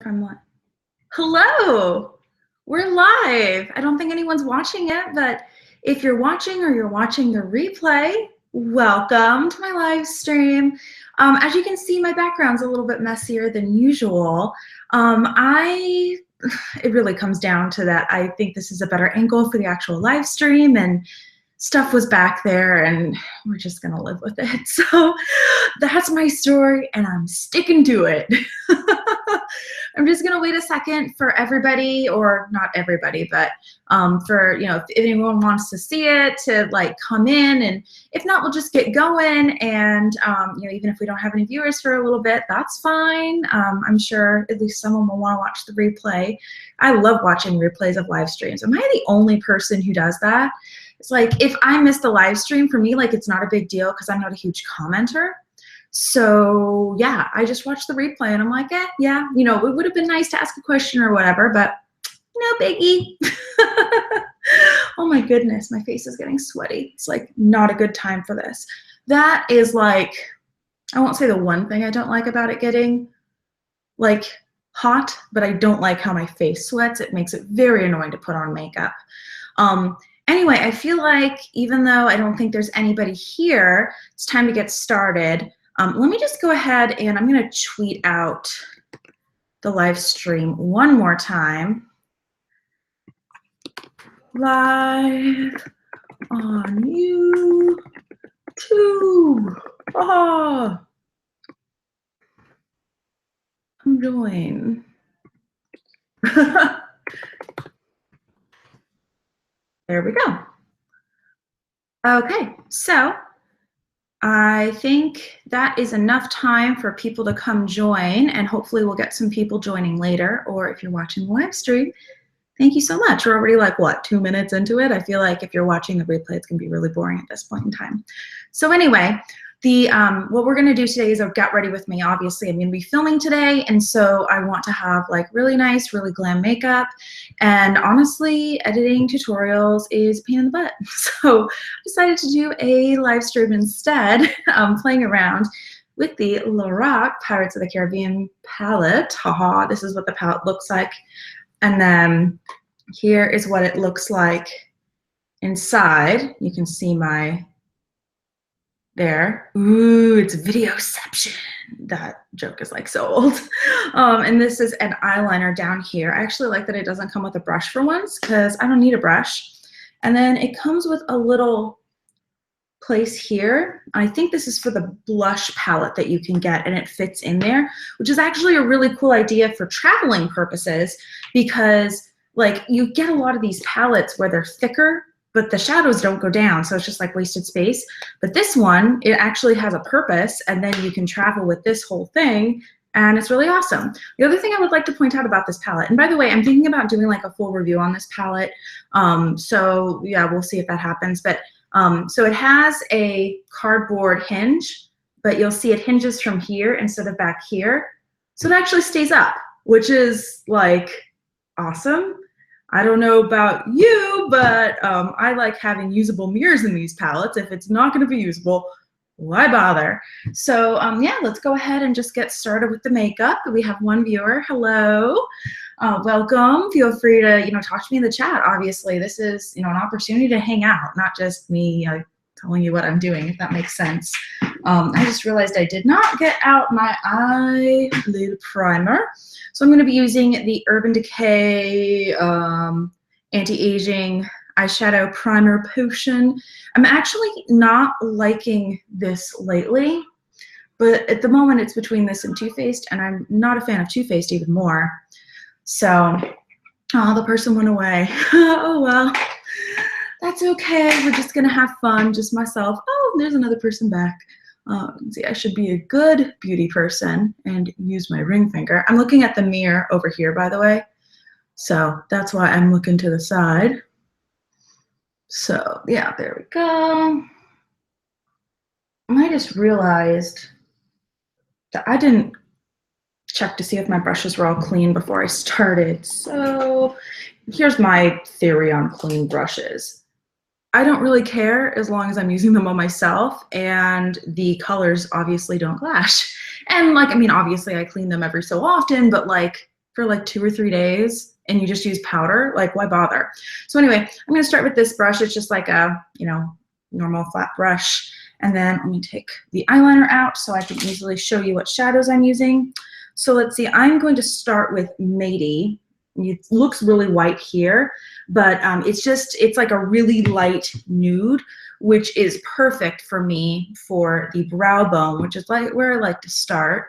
I'm live. Hello, we're live. I don't think anyone's watching it, but if you're watching or you're watching the replay, welcome to my live stream. As you can see, my background's a little bit messier than usual. It really comes down to that. I think this is a better angle for the actual live stream, and stuff was back there, and we're just gonna live with it. So that's my story, and I'm sticking to it. I'm just gonna wait a second for everybody, or not everybody, but for, you know, if anyone wants to see it, to like come in, and if not, we'll just get going. And you know, even if we don't have any viewers for a little bit, that's fine. I'm sure at least someone will want to watch the replay. I love watching replays of live streams. Am I the only person who does that? It's like, if I miss the live stream, for me, like, it's not a big deal because I'm not a huge commenter. So yeah, I just watched the replay and I'm like, yeah, you know, it would have been nice to ask a question or whatever, but no biggie. Oh my goodness, my face is getting sweaty. It's like not a good time for this. That is like, I won't say the one thing I don't like about it getting like hot, but I don't like how my face sweats. It makes it very annoying to put on makeup. Anyway, I feel like even though I don't think there's anybody here, it's time to get started. Let me just go ahead and I'm going to tweet out the live stream one more time. Live on YouTube. Oh, I'm doing. There we go. Okay, so I think that is enough time for people to come join, and hopefully we'll get some people joining later, or if you're watching the live stream, thank you so much. We're already like, what, 2 minutes into it? I feel like if you're watching the replay, it's gonna be really boring at this point in time. So anyway, what we're gonna do today is a get ready with me. Obviously, I'm gonna be filming today, and so I want to have like really nice, really glam makeup. And honestly, editing tutorials is a pain in the butt. So I decided to do a live stream instead, playing around with the Lorac Pirates of the Caribbean palette. Haha, this is what the palette looks like. And then here is what it looks like inside. You can see my there. Ooh, it's videoception. That joke is like so old. And this is an eyeliner down here. I actually like that it doesn't come with a brush for once, because I don't need a brush. And then it comes with a little place here. I think this is for the blush palette that you can get, and it fits in there, which is actually a really cool idea for traveling purposes, because like you get a lot of these palettes where they're thicker, but the shadows don't go down, so it's just like wasted space. But this one, it actually has a purpose, and then you can travel with this whole thing, and it's really awesome. The other thing I would like to point out about this palette, and by the way, I'm thinking about doing like a full review on this palette, so yeah, we'll see if that happens. But so it has a cardboard hinge, but you'll see it hinges from here instead of back here, so it actually stays up, which is like awesome. I don't know about you, but I like having usable mirrors in these palettes. If it's not gonna be usable, why bother? So yeah, let's go ahead and just get started with the makeup. We have one viewer. Hello, welcome. Feel free to, you know, talk to me in the chat. Obviously, this is, you know, an opportunity to hang out, not just me telling you what I'm doing, if that makes sense. I just realized I did not get out my eyelid primer. So I'm going to be using the Urban Decay Anti-Aging Eyeshadow Primer Potion. I'm actually not liking this lately, but at the moment it's between this and Too Faced, and I'm not a fan of Too Faced even more. So, oh, the person went away. Oh well, that's okay. We're just going to have fun, just myself. Oh, there's another person back. See, I should be a good beauty person and use my ring finger. I'm looking at the mirror over here, by the way. So that's why I'm looking to the side. So yeah, there we go. I just realized that I didn't check to see if my brushes were all clean before I started. So here's my theory on clean brushes. I don't really care as long as I'm using them on myself and the colors obviously don't clash. And like, I mean, obviously I clean them every so often, but like, for like 2 or 3 days and you just use powder, like why bother? So anyway, I'm gonna start with this brush. It's just like a, you know, normal flat brush. And then I'm gonna take the eyeliner out so I can easily show you what shadows I'm using. So let's see, I'm going to start with Matey. It looks really white here, but it's like a really light nude, which is perfect for me for the brow bone, which is like where I like to start.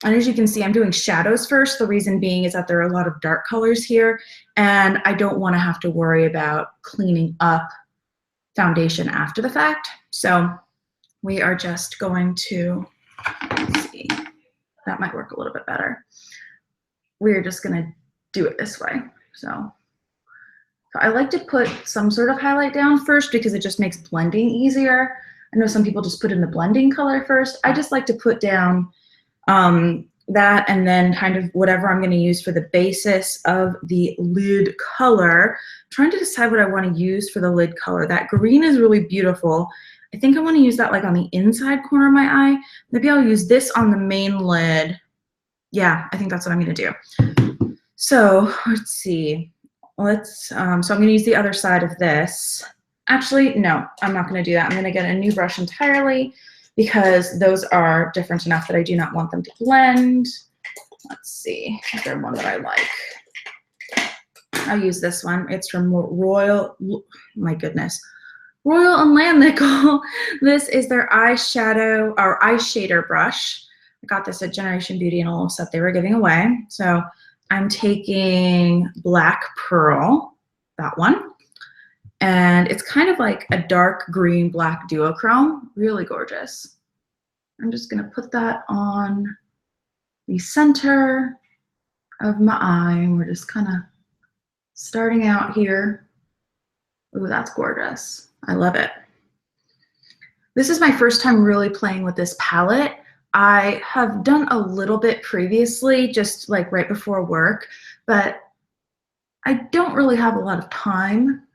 And as you can see, I'm doing shadows first. The reason being is that there are a lot of dark colors here, and I don't want to have to worry about cleaning up foundation after the fact. So we are just going to, let's see, that might work a little bit better. We're just going to do it this way. So I like to put some sort of highlight down first because it just makes blending easier. I know some people just put in the blending color first. I just like to put down that and then kind of whatever I'm going to use for the basis of the lid color. I'm trying to decide what I want to use for the lid color. That green is really beautiful. I think I want to use that like on the inside corner of my eye. Maybe I'll use this on the main lid. Yeah, I think that's what I'm going to do. So let's see. So I'm going to use the other side of this. Actually, no, I'm not going to do that. I'm going to get a new brush entirely because those are different enough that I do not want them to blend. Let's see, is there one that I like? I'll use this one. It's from Royal, my goodness, Royal and Land Nickel. This is their eyeshadow or eye shader brush. I got this at Generation Beauty in a little set they were giving away. So I'm taking Black Pearl, that one. And it's kind of like a dark green black duochrome, really gorgeous. I'm just gonna put that on the center of my eye, and we're just kind of starting out here. Ooh, that's gorgeous. I love it. This is my first time really playing with this palette. I have done a little bit previously, just like right before work, but I don't really have a lot of time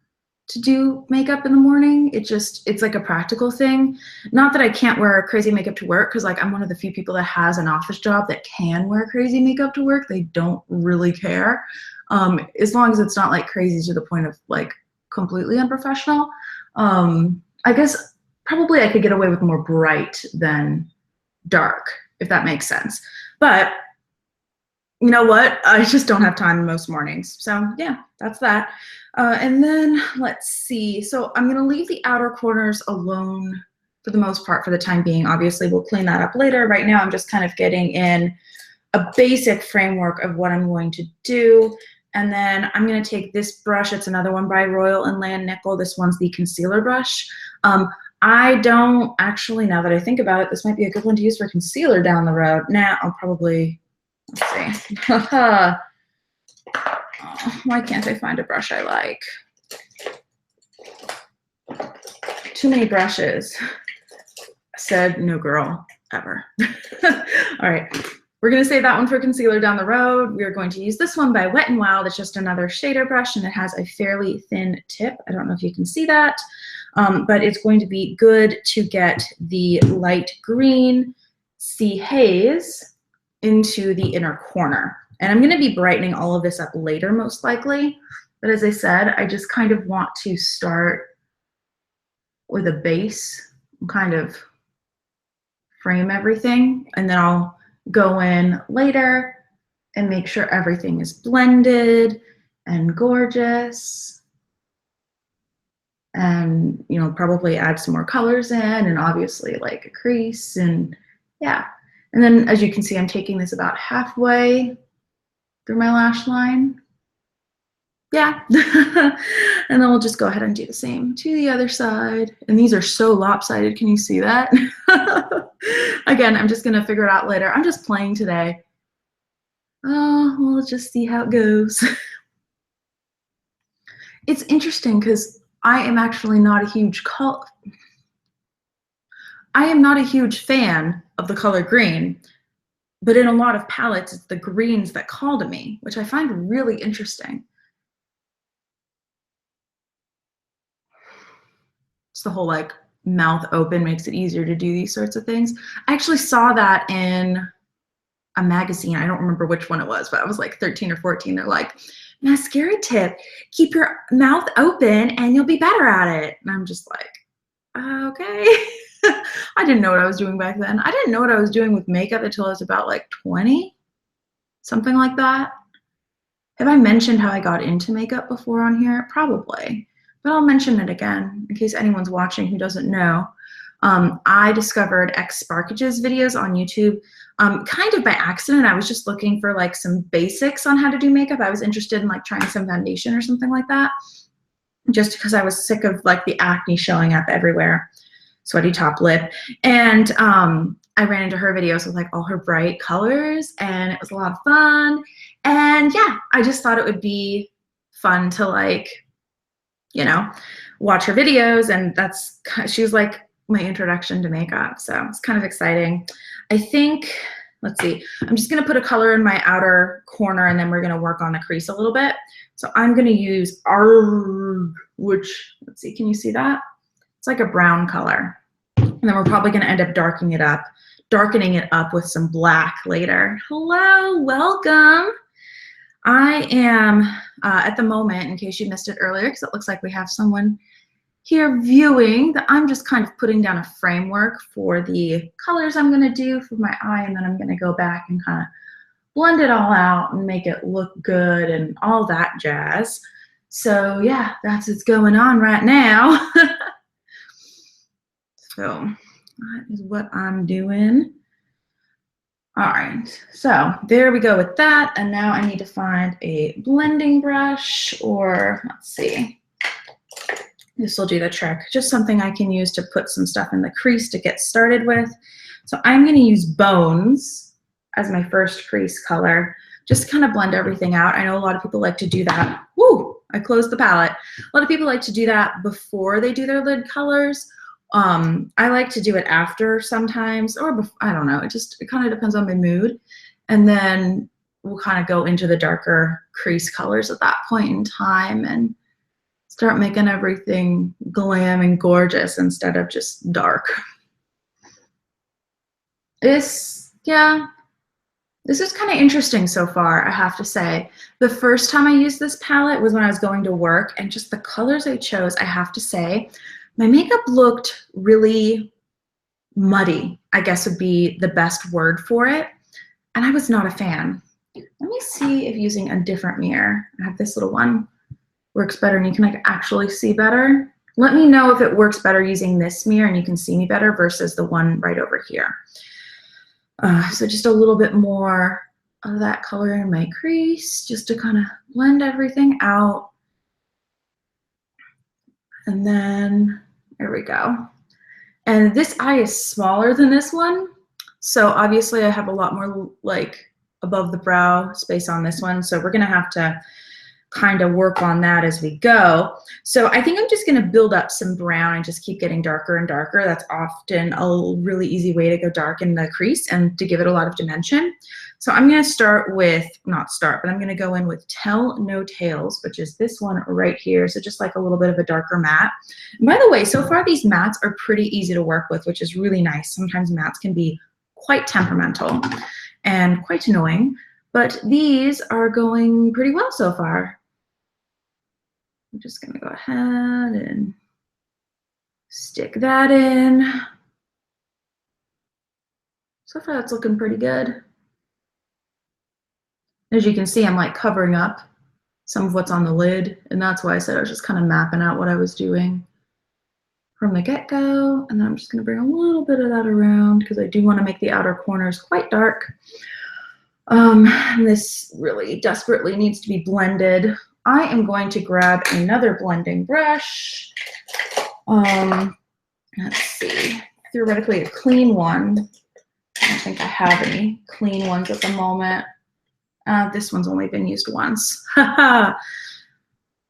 to do makeup in the morning. It's like a practical thing. Not that I can't wear crazy makeup to work, because like I'm one of the few people that has an office job that can wear crazy makeup to work. They don't really care. As long as it's not like crazy to the point of like completely unprofessional. I guess probably I could get away with more bright than dark, if that makes sense. But you know what? I just don't have time most mornings. So yeah, that's that. And then let's see. So I'm going to leave the outer corners alone for the most part for the time being. Obviously, we'll clean that up later. Right now, I'm just kind of getting in a basic framework of what I'm going to do. And then I'm going to take this brush. It's another one by Royal and Land Nickel. This one's the concealer brush. I don't actually, now that I think about it, this might be a good one to use for concealer down the road. Nah, I'll probably, let's see. Oh, why can't I find a brush I like? Too many brushes. Said no girl ever. All right, we're gonna save that one for concealer down the road. We are going to use this one by Wet n Wild. It's just another shader brush and it has a fairly thin tip. I don't know if you can see that, but it's going to be good to get the light green Sea Haze into the inner corner. And I'm gonna be brightening all of this up later, most likely. But as I said, I just kind of want to start with a base, kind of frame everything, and then I'll go in later and make sure everything is blended and gorgeous. And, you know, probably add some more colors in and obviously like a crease and yeah. And then as you can see, I'm taking this about halfway through my lash line. Yeah. And then we'll just go ahead and do the same to the other side. And these are so lopsided. Can you see that? Again, I'm just going to figure it out later. I'm just playing today. Oh, we'll just see how it goes. It's interesting because I am actually not a huge fan of the color green, but in a lot of palettes, it's the greens that call to me, which I find really interesting. It's the whole like mouth open makes it easier to do these sorts of things. I actually saw that in a magazine. I don't remember which one it was, but I was like 13 or 14. They're like, mascara tip, keep your mouth open and you'll be better at it. And I'm just like, okay. I didn't know what I was doing back then. I didn't know what I was doing with makeup until I was about like 20, something like that. Have I mentioned how I got into makeup before on here? Probably, but I'll mention it again in case anyone's watching who doesn't know. I discovered X Sparkage's videos on YouTube kind of by accident. I was just looking for like some basics on how to do makeup. I was interested in like trying some foundation or something like that, just because I was sick of like the acne showing up everywhere, sweaty top lip. And I ran into her videos with like all her bright colors, and it was a lot of fun. And yeah, I just thought it would be fun to like, you know, watch her videos, and she was like my introduction to makeup, so it's kind of exciting. I think, let's see, I'm just gonna put a color in my outer corner, and then we're gonna work on the crease a little bit. So I'm gonna use which, let's see, can you see that? It's like a brown color. And then we're probably gonna end up darkening it up with some black later. Hello, welcome. I am, at the moment, in case you missed it earlier, because it looks like we have someone here viewing, that I'm just kind of putting down a framework for the colors I'm gonna do for my eye, and then I'm gonna go back and kind of blend it all out and make it look good and all that jazz. So yeah, that's what's going on right now. So that is what I'm doing. All right, so there we go with that. And now I need to find a blending brush, or let's see, this will do the trick. Just something I can use to put some stuff in the crease to get started with. So I'm gonna use Bones as my first crease color, just to kind of blend everything out. I know a lot of people like to do that. Woo, I closed the palette. A lot of people like to do that before they do their lid colors. I like to do it after sometimes, or before, I don't know, it kind of depends on my mood. And then we'll kind of go into the darker crease colors at that point in time and start making everything glam and gorgeous instead of just dark. This is kind of interesting so far, I have to say. The first time I used this palette was when I was going to work, and just the colors I chose, I have to say, my makeup looked really muddy, I guess would be the best word for it, and I was not a fan. Let me see if using a different mirror, I have this little one, works better and you can like actually see better. Let me know if it works better using this mirror and you can see me better versus the one right over here. So just a little bit more of that color in my crease, just to kind of blend everything out. And then, there we go. And this eye is smaller than this one. So obviously I have a lot more like above the brow space on this one. So we're gonna have to kind of work on that as we go. So I think I'm just gonna build up some brown and just keep getting darker and darker. That's often a really easy way to go dark in the crease and to give it a lot of dimension. So I'm gonna start with, but I'm gonna go in with Tell No Tales, which is this one right here. So just like a little bit of a darker matte. And by the way, so far these mattes are pretty easy to work with, which is really nice. Sometimes mattes can be quite temperamental and quite annoying, but these are going pretty well so far. I'm just gonna go ahead and stick that in. So far that's looking pretty good. As you can see, I'm like covering up some of what's on the lid, and that's why I said I was just kind of mapping out what I was doing from the get-go. And then I'm just gonna bring a little bit of that around because I do want to make the outer corners quite dark. This really desperately needs to be blended. I am going to grab another blending brush. Let's see, theoretically a clean one. I don't think I have any clean ones at the moment. This one's only been used once. I'm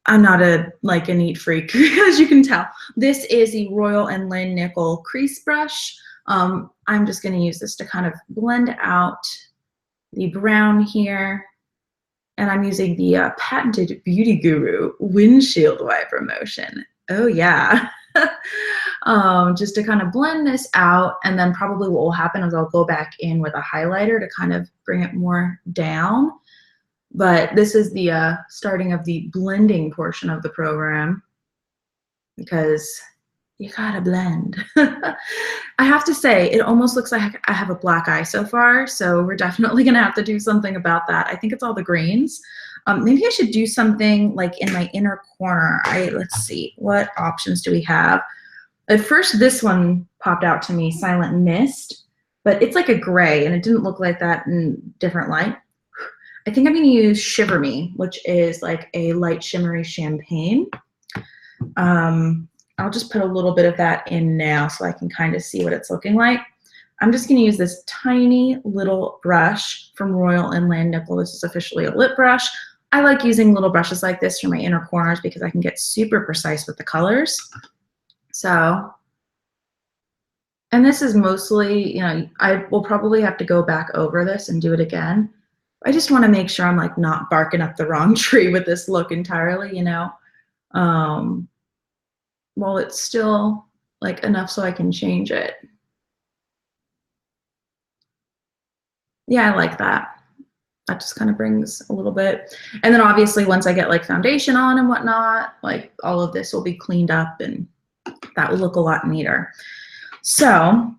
not a neat freak, as you can tell. This is the Royal & Lynn Nickel Crease Brush. I'm just gonna use this to kind of blend out the brown here. And I'm using the patented Beauty Guru Windshield Wiper Motion. Oh yeah. just to kind of blend this out. And then probably what will happen is I'll go back in with a highlighter to kind of bring it more down. But this is the starting of the blending portion of the program, because you gotta blend. I have to say, it almost looks like I have a black eye so far, so we're definitely gonna have to do something about that. I think it's all the greens. Maybe I should do something like in my inner corner. Let's see, what options do we have? At first, this one popped out to me, Silent Mist, but it's like a gray, and it didn't look like that in different light. I think I'm gonna use Shiver Me, which is like a light shimmery champagne. I'll just put a little bit of that in now so I can kind of see what it's looking like. I'm just going to use this tiny little brush from Royal Inland Nickel. This is officially a lip brush. I like using little brushes like this for my inner corners because I can get super precise with the colors. So, and this is mostly, you know, I will probably have to go back over this and do it again. I just want to make sure I'm like not barking up the wrong tree with this look entirely, you know. Well, it's still like enough so I can change it. Yeah, I like that. That just kind of brings a little bit. And then obviously once I get like foundation on and whatnot, like all of this will be cleaned up and that will look a lot neater. So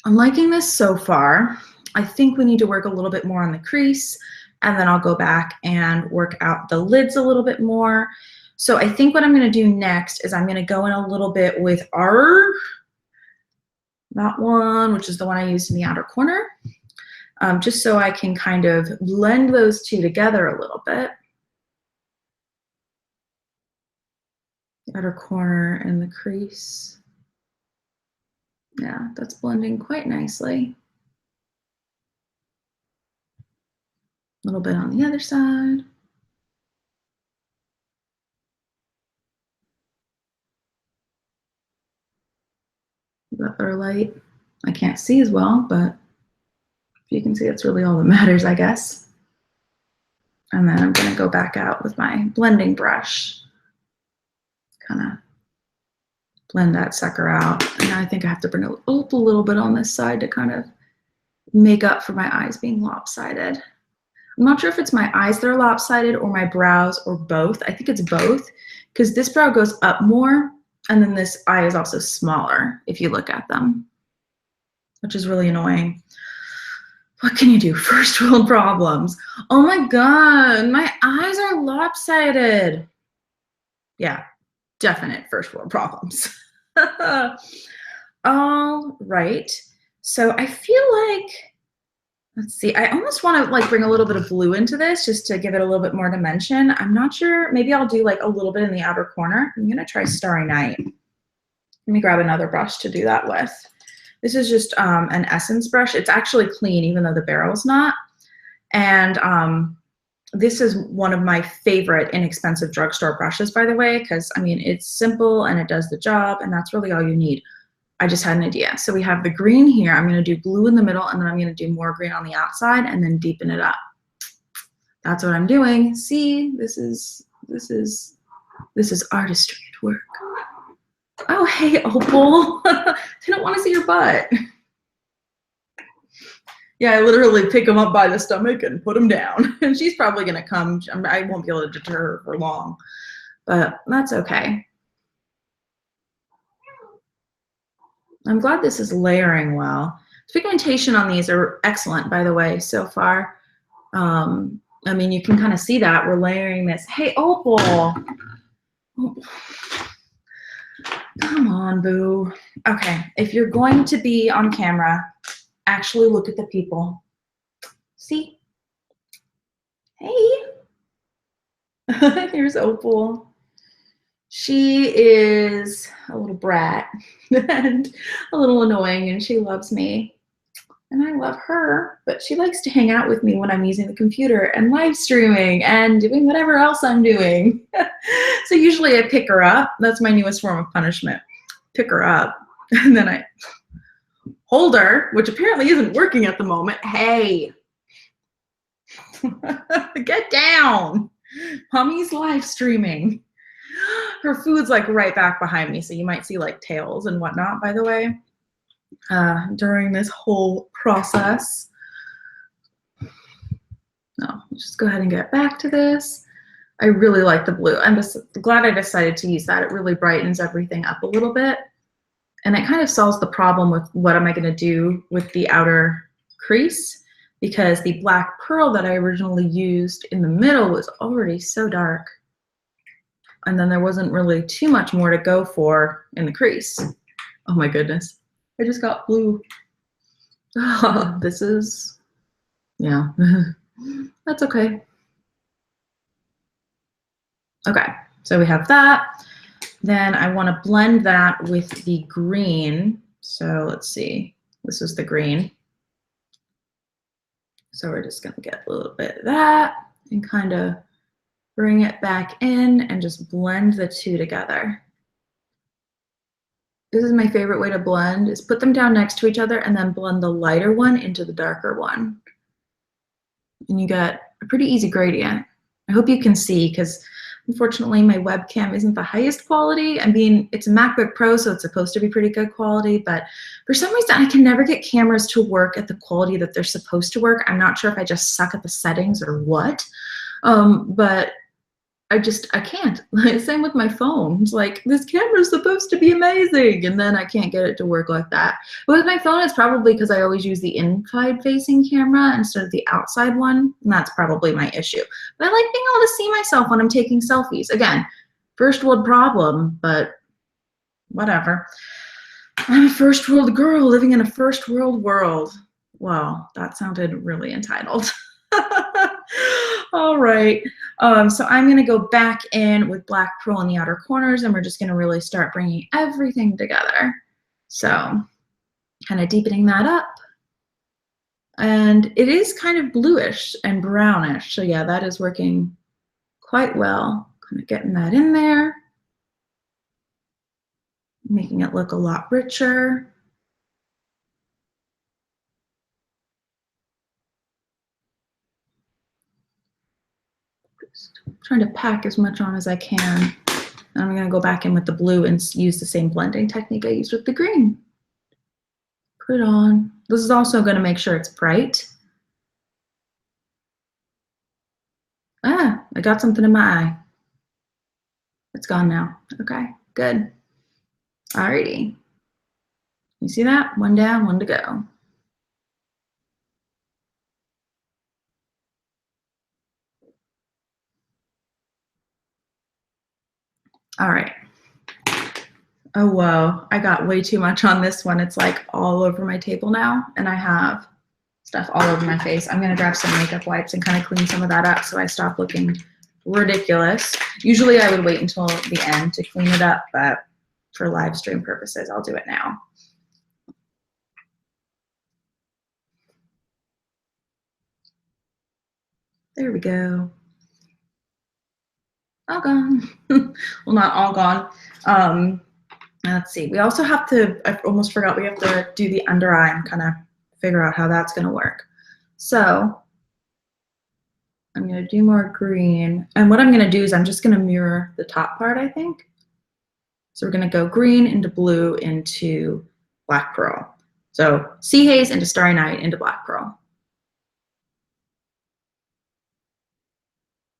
I'm liking this so far. I think we need to work a little bit more on the crease, and then I'll go back and work out the lids a little bit more. So I think what I'm going to do next is I'm going to go in a little bit with that one, which is the one I used in the outer corner, just so I can kind of blend those two together a little bit. The outer corner and the crease. Yeah, that's blending quite nicely. A little bit on the other side. That other light I can't see as well, but if you can see, it's really all that matters, I guess. And then I'm going to go back out with my blending brush, kind of blend that sucker out. And I think I have to bring it up a little bit on this side to kind of make up for my eyes being lopsided. I'm not sure if it's my eyes that are lopsided or my brows or both. I think it's both, because this brow goes up more, and then this eye is also smaller if you look at them, which is really annoying. What can you do? First world problems. Oh my God, my eyes are lopsided. Yeah, definite first world problems. All right, so I feel like, let's see, I almost want to like bring a little bit of blue into this just to give it a little bit more dimension. I'm not sure, maybe I'll do like a little bit in the outer corner. I'm gonna try Starry Night. Let me grab another brush to do that with. This is just an Essence brush. It's actually clean even though the barrel's not. And this is one of my favorite inexpensive drugstore brushes, by the way, because I mean, it's simple and it does the job, and that's really all you need. I just had an idea. So we have the green here. I'm going to do blue in the middle, and then I'm going to do more green on the outside and then deepen it up. That's what I'm doing. See, this is artistry at work. Oh, hey, Opal. I don't want to see your butt. Yeah, I literally pick him up by the stomach and put him down. And she's probably going to come. I won't be able to deter her for long, but that's okay. I'm glad this is layering well. Pigmentation on these are excellent, by the way, so far. I mean, you can kind of see that we're layering this. Hey, Opal. Oh. Come on, boo. Okay, if you're going to be on camera, actually look at the people. See? Hey. Here's Opal. She is a little brat and a little annoying, and she loves me. And I love her, but she likes to hang out with me when I'm using the computer and live streaming and doing whatever else I'm doing. So usually I pick her up. That's my newest form of punishment. Pick her up, and then I hold her, which apparently isn't working at the moment. Hey, get down. Mommy's live streaming. Her food's like right back behind me, so you might see like tails and whatnot, by the way, during this whole process. No, let's just go ahead and get back to this. I really like the blue. I'm just glad I decided to use that. It really brightens everything up a little bit. And it kind of solves the problem with what am I going to do with the outer crease, because the black pearl that I originally used in the middle was already so dark. And then there wasn't really too much more to go for in the crease. Oh my goodness. I just got blue. Oh, this is, yeah, that's okay. Okay, so we have that. Then I want to blend that with the green. So let's see, this is the green. So we're just going to get a little bit of that and kind of bring it back in and just blend the two together. This is my favorite way to blend, is put them down next to each other and then blend the lighter one into the darker one. And you get a pretty easy gradient. I hope you can see, because unfortunately my webcam isn't the highest quality. I mean, it's a MacBook Pro, so it's supposed to be pretty good quality, but for some reason I can never get cameras to work at the quality that they're supposed to work. I'm not sure if I just suck at the settings or what, but I can't. Same with my phone. It's like, this camera is supposed to be amazing, and then I can't get it to work like that. But with my phone, it's probably because I always use the inside-facing camera instead of the outside one, and that's probably my issue. But I like being able to see myself when I'm taking selfies. Again, first world problem, but whatever. I'm a first world girl living in a first world world. Wow, that sounded really entitled. All right, so I'm going to go back in with black pearl in the outer corners, and we're just going to really start bringing everything together. So kind of deepening that up. And it is kind of bluish and brownish. So yeah, that is working quite well. Kind of getting that in there, making it look a lot richer. Just trying to pack as much on as I can. And I'm going to go back in with the blue and use the same blending technique I used with the green. Put it on. This is also going to make sure it's bright. Ah, I got something in my eye. It's gone now. Okay, good. Alrighty. You see that? One down, one to go. All right. Oh, whoa. I got way too much on this one. It's like all over my table now, and I have stuff all over my face. I'm going to grab some makeup wipes and kind of clean some of that up so I stop looking ridiculous. Usually I would wait until the end to clean it up, but for live stream purposes, I'll do it now. There we go. All gone. Well, not all gone. Let's see. We also have to, I almost forgot, we have to do the under eye and kind of figure out how that's going to work. So I'm going to do more green. And what I'm going to do is I'm just going to mirror the top part, I think. So we're going to go green into blue into black pearl. So Sea Haze into Starry Night into black pearl.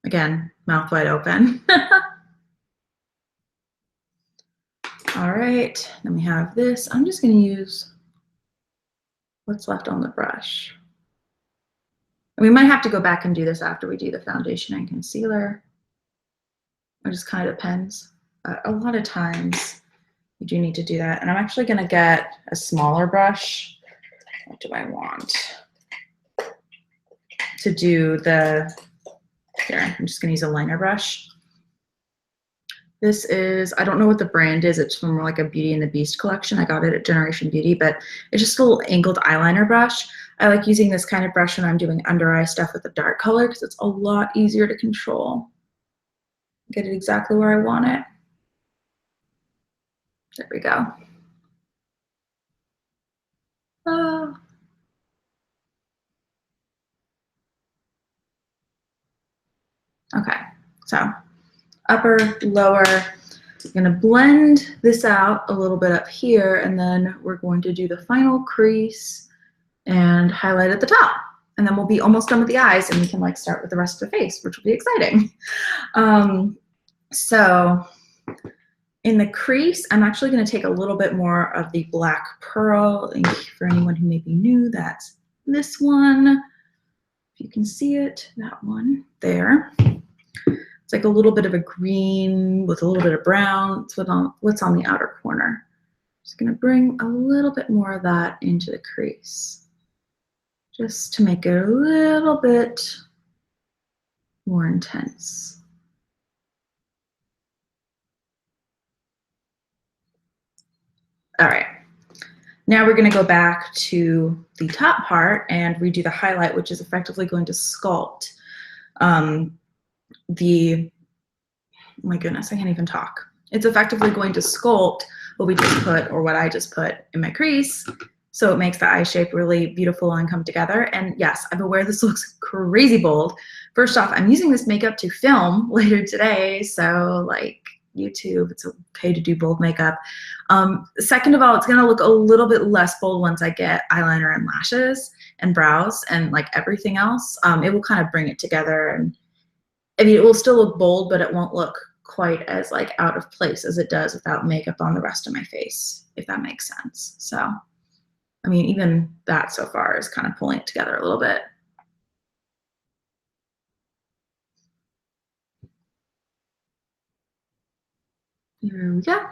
Again, mouth wide open. All right, then we have this. I'm just going to use what's left on the brush. And we might have to go back and do this after we do the foundation and concealer. It just kind of depends. A lot of times you do need to do that. And I'm actually going to get a smaller brush. What do I want? To do the, here, I'm just going to use a liner brush. This is, I don't know what the brand is. It's from like a Beauty and the Beast collection. I got it at Generation Beauty, but it's just a little angled eyeliner brush. I like using this kind of brush when I'm doing under eye stuff with a dark color because it's a lot easier to control. Get it exactly where I want it. There we go. Oh. Okay, so upper, lower. So I'm going to blend this out a little bit up here, and then we're going to do the final crease and highlight at the top. And then we'll be almost done with the eyes, and we can like start with the rest of the face, which will be exciting. So in the crease, I'm actually going to take a little bit more of the black pearl. And for anyone who may be new, that's this one. If you can see it, that one there. It's like a little bit of a green with a little bit of brown. It's what's on the outer corner. Just going to bring a little bit more of that into the crease, just to make it a little bit more intense. All right. Now we're going to go back to the top part and redo the highlight, which is effectively going to sculpt my goodness, I can't even talk. It's effectively going to sculpt what we just put, or what I just put in my crease, so it makes the eye shape really beautiful and come together. And yes, I'm aware this looks crazy bold. First off, I'm using this makeup to film later today, so like YouTube, it's okay to do bold makeup. Second of all, it's gonna look a little bit less bold once I get eyeliner and lashes and brows and like everything else. It will kind of bring it together, and I mean, it will still look bold, but it won't look quite as like out of place as it does without makeup on the rest of my face, if that makes sense. So, I mean, even that so far is kind of pulling it together a little bit. Here we go.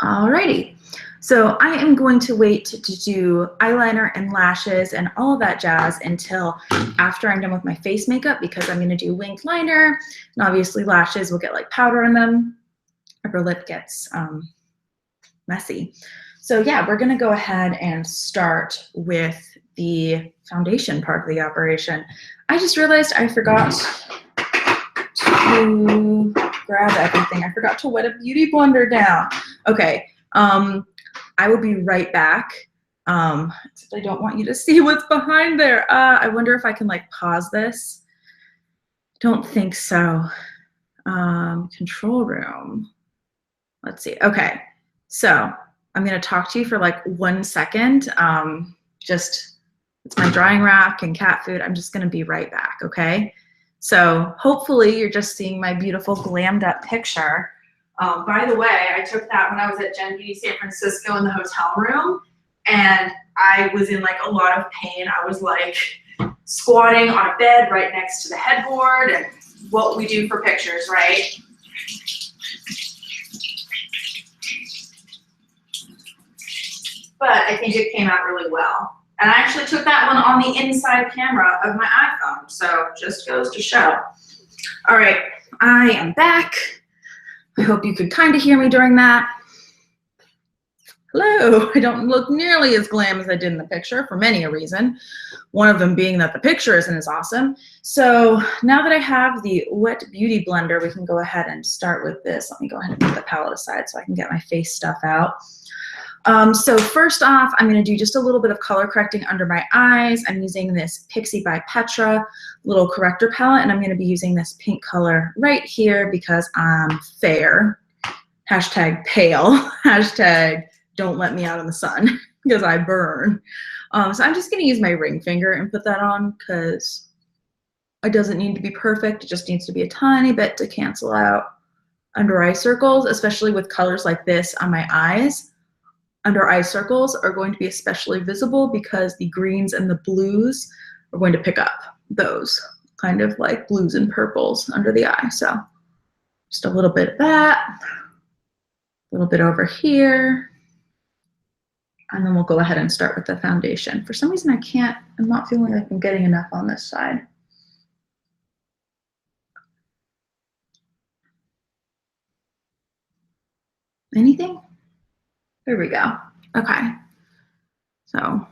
Alrighty, so I am going to wait to do eyeliner and lashes and all of that jazz until after I'm done with my face makeup, because I'm going to do winged liner, and obviously lashes will get like powder in them. Upper lip gets messy. So yeah, we're going to go ahead and start with the foundation part of the operation. I just realized I forgot to grab everything. I forgot to wet a beauty blender down. Okay, I will be right back. Except I don't want you to see what's behind there. I wonder if I can like pause this. Don't think so. Control room. Let's see. Okay, so I'm gonna talk to you for like 1 second. It's my drying rack and cat food. I'm just gonna be right back, okay? So hopefully you're just seeing my beautiful glammed up picture. By the way, I took that when I was at Gen Beauty San Francisco in the hotel room, and I was in like a lot of pain. I was like squatting on a bed right next to the headboard, and what we do for pictures, right? But I think it came out really well. And I actually took that one on the inside camera of my iPhone, so just goes to show. All right, I am back. I hope you could kind of hear me during that. Hello, I don't look nearly as glam as I did in the picture for many a reason. One of them being that the picture isn't as awesome. So now that I have the wet beauty blender, we can go ahead and start with this. Let me go ahead and put the palette aside so I can get my face stuff out. So first off, I'm going to do just a little bit of color correcting under my eyes. I'm using this Pixie by Petra little corrector palette, and I'm going to be using this pink color right here because I'm fair. Hashtag pale. Hashtag don't let me out in the sun because I burn. So I'm just going to use my ring finger and put that on because it doesn't need to be perfect. It just needs to be a tiny bit to cancel out under eye circles, especially with colors like this on my eyes. Under eye circles are going to be especially visible because the greens and the blues are going to pick up those kind of like blues and purples under the eye. So just a little bit of that, a little bit over here, and then we'll go ahead and start with the foundation. For some reason I'm not feeling like I'm getting enough on this side. Anything? There we go. Okay. So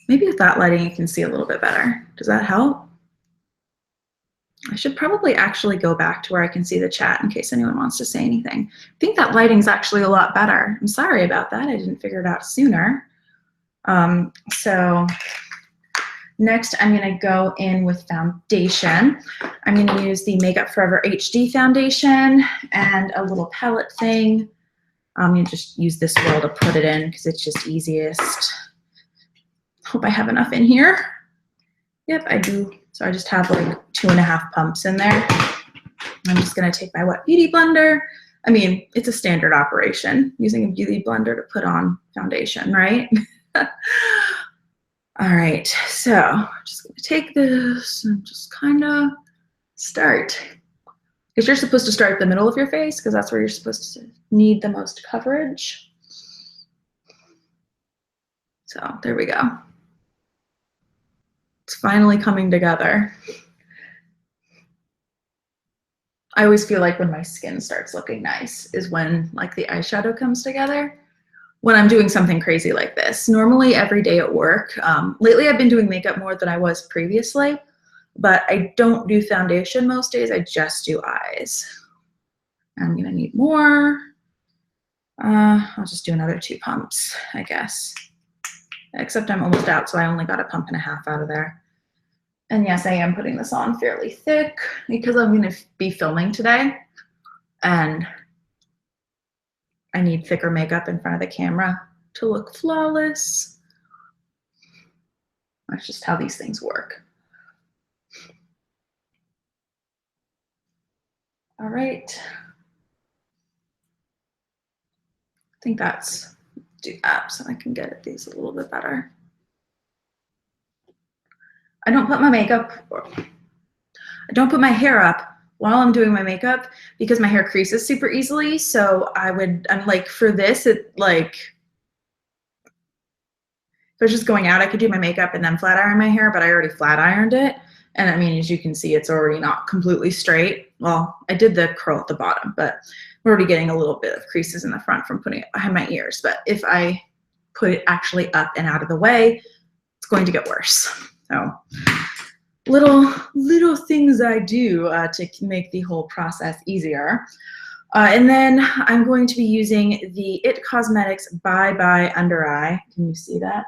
maybe with that lighting, you can see a little bit better. Does that help? I should probably actually go back to where I can see the chat in case anyone wants to say anything. I think that lighting's actually a lot better. I'm sorry about that. I didn't figure it out sooner. So Next, I'm gonna go in with foundation. I'm gonna use the Makeup Forever HD foundation and a little palette thing. I'm gonna just use this roll to put it in because it's just easiest. Hope I have enough in here. Yep, I do. So I just have like 2.5 pumps in there. I'm just gonna take my wet beauty blender. I mean, it's a standard operation using a beauty blender to put on foundation, right? All right, so I'm just gonna take this and just kind of start. Because you're supposed to start at the middle of your face because that's where you're supposed to need the most coverage. So there we go. It's finally coming together. I always feel like when my skin starts looking nice is when like the eyeshadow comes together. When I'm doing something crazy like this. Normally every day at work. Lately I've been doing makeup more than I was previously, but I don't do foundation most days. I just do eyes. I'm gonna need more. I'll just do another 2 pumps, I guess. Except I'm almost out, so I only got 1.5 pumps out of there. And yes, I am putting this on fairly thick because I'm gonna be filming today and I need thicker makeup in front of the camera to look flawless. That's just how these things work. All right. I think that's, do that so I can get at these a little bit better. I don't put my makeup, I don't put my hair up while I'm doing my makeup because my hair creases super easily. So I'm like, for this, it like, if I was just going out, I could do my makeup and then flat iron my hair, but I already flat ironed it. And I mean, as you can see, it's already not completely straight. Well, I did the curl at the bottom, but I'm already getting a little bit of creases in the front from putting it behind my ears. But if I put it actually up and out of the way, it's going to get worse. So little things I do to make the whole process easier. And then I'm going to be using the It Cosmetics Bye Bye Under Eye. Can you see that?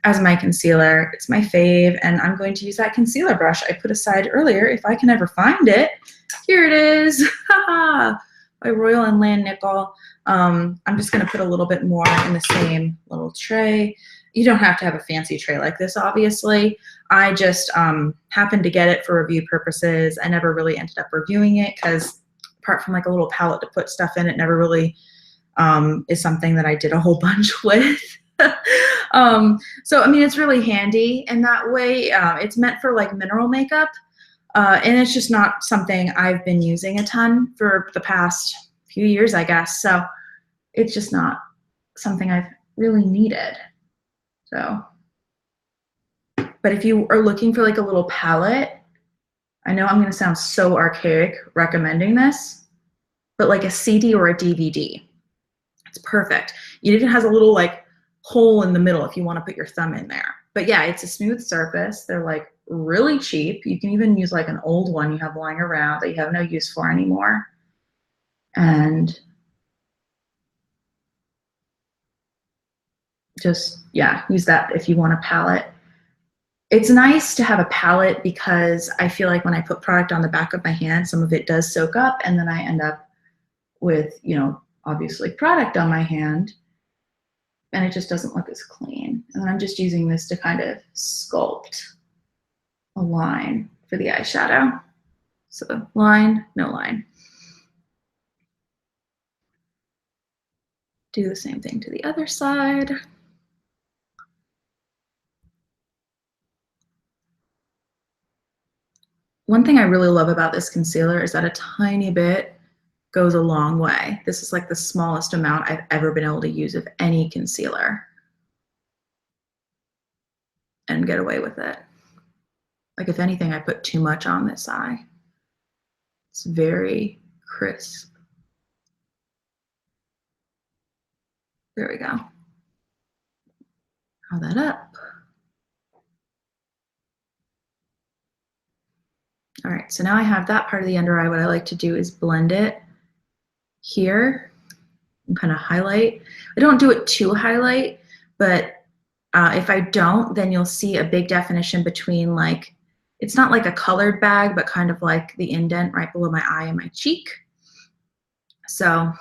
As my concealer. It's my fave, and I'm going to use that concealer brush I put aside earlier if I can ever find it. Here it is, by Royal and Land Nickel. I'm just gonna put a little bit more in the same little tray. You don't have to have a fancy tray like this, obviously. I just happened to get it for review purposes. I never really ended up reviewing it because apart from like a little palette to put stuff in, it never really is something that I did a whole bunch with. So, I mean, it's really handy in that way. It's meant for like mineral makeup, and it's just not something I've been using a ton for the past few years, I guess. So it's just not something I've really needed. So, but if you are looking for like a little palette, I know I'm going to sound so archaic recommending this, but like a CD or a DVD, it's perfect. It even has a little like hole in the middle if you want to put your thumb in there. But yeah, it's a smooth surface. They're like really cheap. You can even use like an old one you have lying around that you have no use for anymore. And just, yeah, use that if you want a palette. It's nice to have a palette because I feel like when I put product on the back of my hand, some of it does soak up and then I end up with, you know, obviously product on my hand and it just doesn't look as clean. And then I'm just using this to kind of sculpt a line for the eyeshadow. So line, no line. Do the same thing to the other side. One thing I really love about this concealer is that a tiny bit goes a long way. This is like the smallest amount I've ever been able to use of any concealer and get away with it. Like if anything, I put too much on this eye. It's very crisp. There we go. Draw that up. All right, so now I have that part of the under eye. What I like to do is blend it here and kind of highlight. I don't do it to highlight, but If I don't, then you'll see a big definition between like, it's not like a colored bag, but kind of like the indent right below my eye and my cheek. So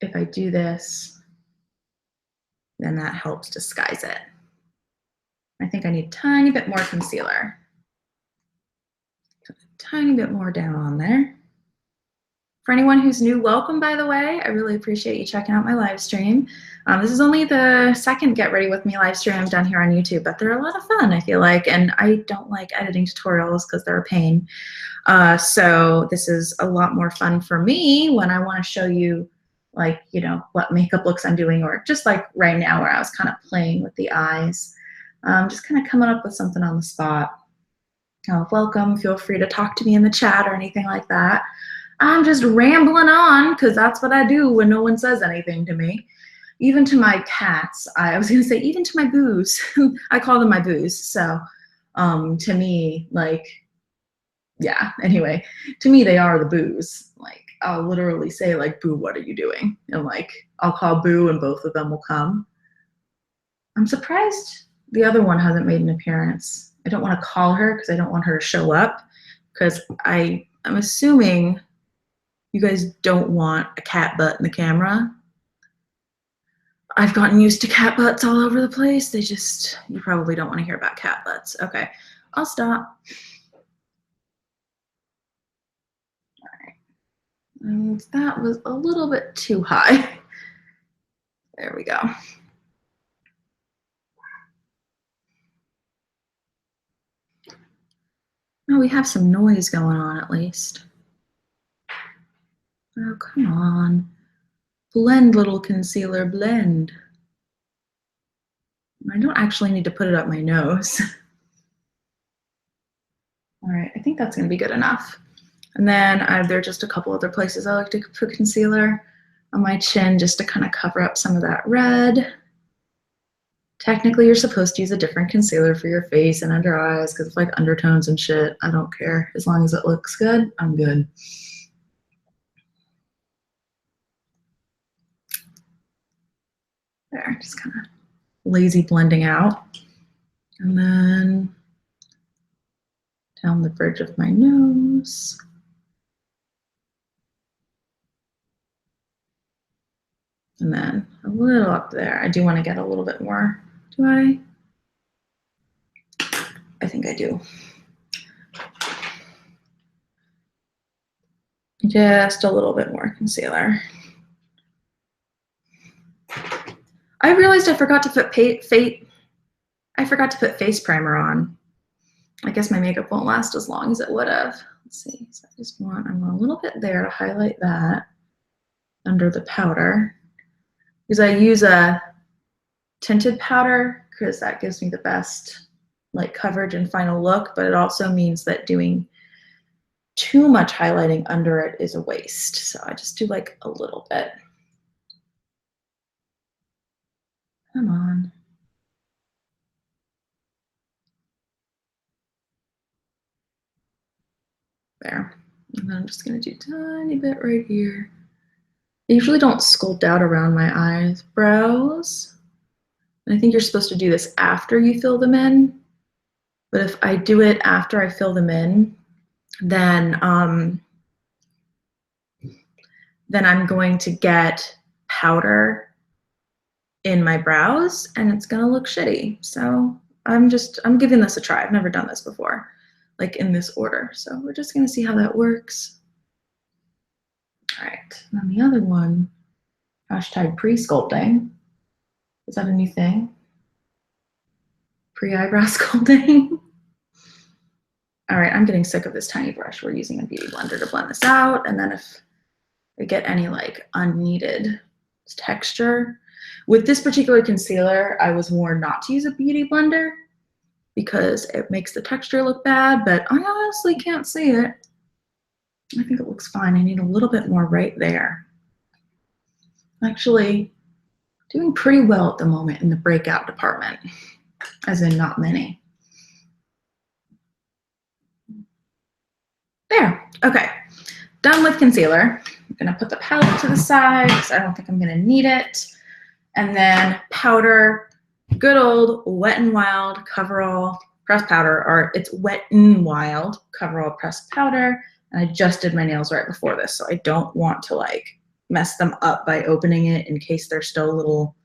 if I do this, then that helps disguise it. I think I need a tiny bit more concealer. Put a tiny bit more down on there. For anyone who's new, welcome, by the way. I really appreciate you checking out my live stream. This is only the second Get Ready With Me live stream I've done here on YouTube, but they're a lot of fun, I feel like, and I don't like editing tutorials because they're a pain. So this is a lot more fun for me when I want to show you, like, you know, what makeup looks I'm doing, or just like right now where I was kind of playing with the eyes, just kind of coming up with something on the spot. Welcome. Feel free to talk to me in the chat or anything like that. I'm just rambling on because that's what I do when no one says anything to me. Even to my cats, I was going to say, even to my boos. I call them my boos. So to me, like, yeah, anyway, to me, they are the boos. Like, I'll literally say, like, Boo, what are you doing? And, like, I'll call Boo and both of them will come. I'm surprised the other one hasn't made an appearance. I don't want to call her because I don't want her to show up, because I'm assuming you guys don't want a cat butt in the camera. I've gotten used to cat butts all over the place. You probably don't want to hear about cat butts. Okay, I'll stop. All right. And that was a little bit too high. There we go. Oh, we have some noise going on at least. Oh, come on. Blend, little concealer, blend. I don't actually need to put it up my nose. All right, I think that's gonna be good enough. And then there are just a couple other places I like to put concealer on my chin just to kind of cover up some of that red. Technically, you're supposed to use a different concealer for your face and under eyes because it's like undertones and shit. I don't care. As long as it looks good, I'm good. There, just kind of lazy blending out. And then down the bridge of my nose. And then a little up there. I do want to get a little bit more. Do I? I think I do. Just a little bit more concealer. I realized I forgot to put face primer on. I guess my makeup won't last as long as it would have. Let's see. So I want a little bit there to highlight that under the powder. Because I use a tinted powder because that gives me the best like coverage and final look, but it also means that doing too much highlighting under it is a waste. So I just do like a little bit. Come on. There. And then I'm just gonna do a tiny bit right here. I usually don't sculpt out around my eyebrows. And I think you're supposed to do this after you fill them in. But if I do it after I fill them in, then I'm going to get powder in my brows and it's gonna look shitty. So I'm giving this a try. I've never done this before, like in this order. So we're just gonna see how that works. All right, and then the other one, hashtag pre-sculpting. Is that a new thing? Pre-eyebrow sculpting. All right, I'm getting sick of this tiny brush. We're using a beauty blender to blend this out. And then if I get any like unneeded texture, with this particular concealer, I was warned not to use a beauty blender because it makes the texture look bad, but I honestly can't see it. I think it looks fine. I need a little bit more right there. Actually, doing pretty well at the moment in the breakout department, as in not many. There, okay, done with concealer. I'm gonna put the palette to the side because I don't think I'm gonna need it. And then powder, good old Wet n Wild Coverall pressed powder, or it's Wet n Wild Coverall pressed powder. And I just did my nails right before this, so I don't want to like mess them up by opening it in case they're still a little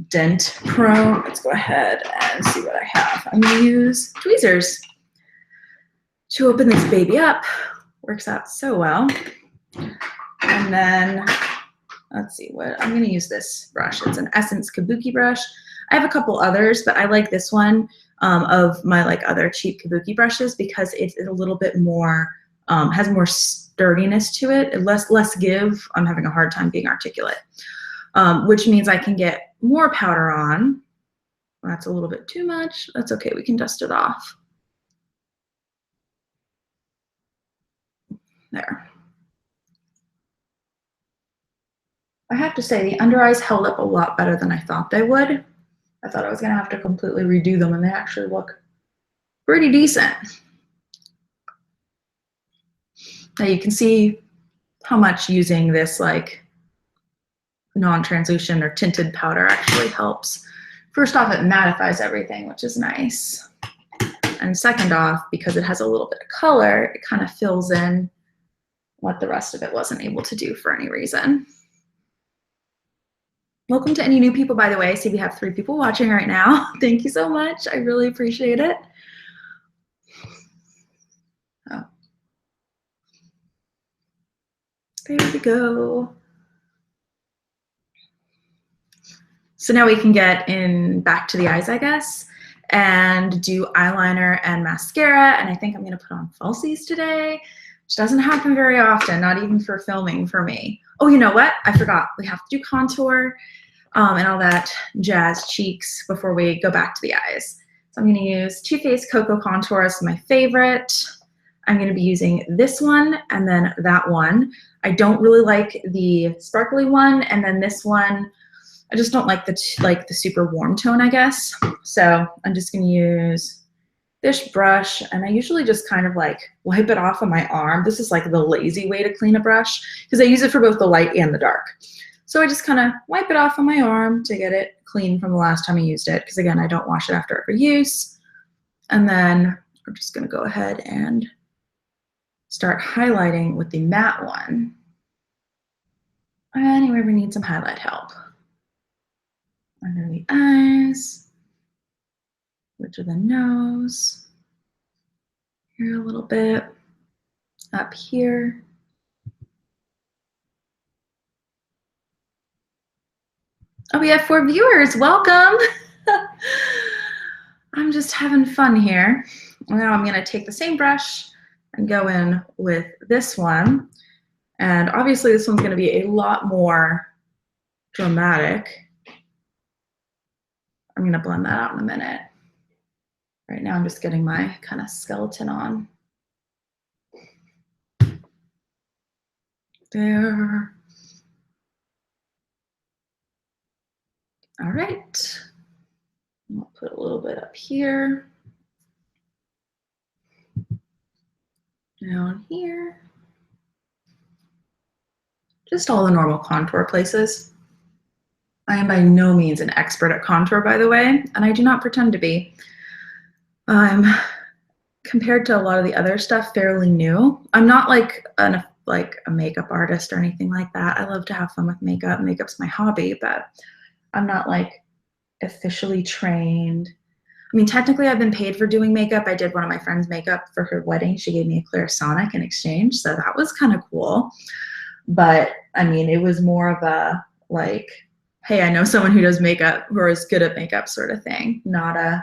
dent prone. Let's go ahead and see what I have. I'm gonna use tweezers to open this baby up. Works out so well. And then let's see what, I'm gonna use this brush. It's an Essence Kabuki brush. I have a couple others, but I like this one of my like other cheap Kabuki brushes because it's a little bit more, has more sturdiness to it, less give. I'm having a hard time being articulate, which means I can get more powder on. That's a little bit too much. That's okay, we can dust it off. There. I have to say the under eyes held up a lot better than I thought they would. I thought I was gonna have to completely redo them, and they actually look pretty decent. Now you can see how much using this like non-translucent or tinted powder actually helps. First off, it mattifies everything, which is nice. And second off, because it has a little bit of color, it kind of fills in what the rest of it wasn't able to do for any reason. Welcome to any new people, by the way. I see we have 3 people watching right now. Thank you so much. I really appreciate it. Oh. There we go. So now we can get in back to the eyes, I guess, and do eyeliner and mascara. And I think I'm gonna put on falsies today, which doesn't happen very often, not even for filming for me. Oh, you know what? I forgot. We have to do contour and all that jazz cheeks before we go back to the eyes. So I'm gonna use Too Faced Cocoa Contour as my favorite. I'm gonna be using this one and then that one. I don't really like the sparkly one, and then this one, I just don't like the super warm tone, I guess. So I'm just gonna use this brush, and I usually just kind of like wipe it off on my arm. This is like the lazy way to clean a brush because I use it for both the light and the dark. So I just kind of wipe it off on my arm to get it clean from the last time I used it, because again, I don't wash it after every use. And then we're just gonna go ahead and start highlighting with the matte one. Anywhere we need some highlight help. Under the eyes, bridge of the nose, here a little bit, up here. Oh, we have 4 viewers, welcome. I'm just having fun here. Now I'm gonna take the same brush and go in with this one. And obviously this one's gonna be a lot more dramatic. I'm gonna blend that out in a minute. Right now I'm just getting my kind of skeleton on. There. All right. I'll put a little bit up here. Down here. Just all the normal contour places. I am by no means an expert at contour, by the way, and I do not pretend to be. I'm, compared to a lot of the other stuff, fairly new. I'm not like a makeup artist or anything like that. I love to have fun with makeup. Makeup's my hobby, but I'm not like officially trained. I mean, technically I've been paid for doing makeup. I did one of my friend's makeup for her wedding. She gave me a Clarisonic in exchange, so that was kind of cool. But I mean, it was more of a like, hey, I know someone who does makeup, who is good at makeup sort of thing, not a,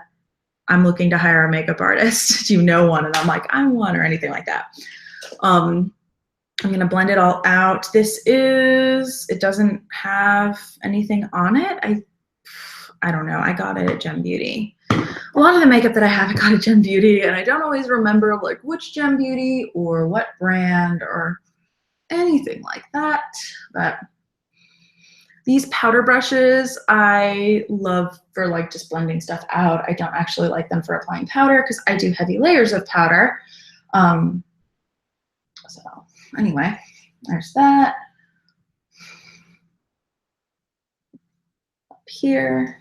I'm looking to hire a makeup artist. Do you know one? And I'm like, I'm one, or anything like that. I'm gonna blend it all out. This is, it doesn't have anything on it. I don't know, I got it at Gem Beauty. A lot of the makeup that I have, I got at Gem Beauty, and I don't always remember like which Gem Beauty or what brand or anything like that. But these powder brushes I love for like just blending stuff out. I don't actually like them for applying powder because I do heavy layers of powder. So anyway, there's that. Up here.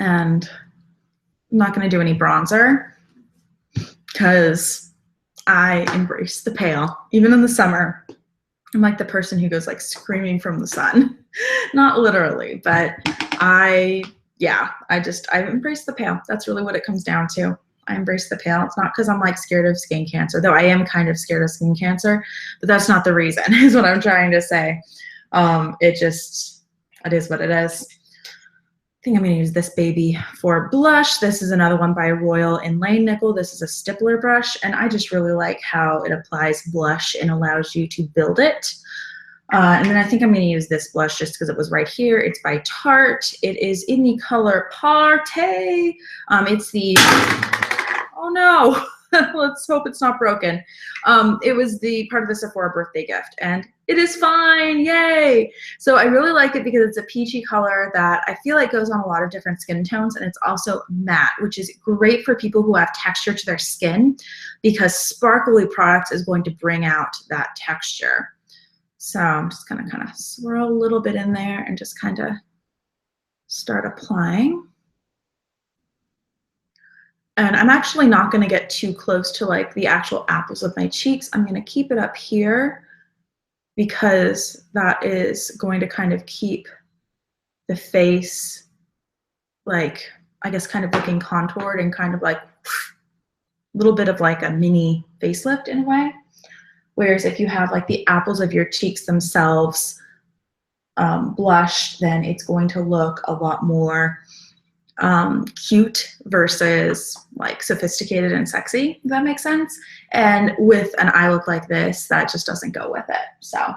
And I'm not going to do any bronzer because I embrace the pale. Even in the summer, I'm like the person who goes like screaming from the sun. Not literally, but I embrace the pale. That's really what it comes down to. I embrace the pale. It's not because I'm like scared of skin cancer, though I am kind of scared of skin cancer, but that's not the reason, is what I'm trying to say. It is what it is. I think I'm going to use this baby for blush. This is another one by Royal in Lane Nickel. This is a stippler brush, and I just really like how it applies blush and allows you to build it. And then I think I'm going to use this blush just because it was right here. It's by Tarte. It is in the color Party. It's the, oh no, let's hope it's not broken. It was the part of the Sephora birthday gift, and it is fine, yay! So I really like it because it's a peachy color that I feel like goes on a lot of different skin tones, and it's also matte, which is great for people who have texture to their skin because sparkly products is going to bring out that texture. So I'm just gonna kind of swirl a little bit in there and just kind of start applying. And I'm actually not gonna get too close to like the actual apples of my cheeks. I'm gonna keep it up here because that is going to kind of keep the face like, I guess, kind of looking contoured and kind of like a little bit of like a mini facelift in a way. Whereas if you have like the apples of your cheeks themselves blushed, then it's going to look a lot more cute versus like sophisticated and sexy, if that makes sense. And with an eye look like this, that just doesn't go with it. So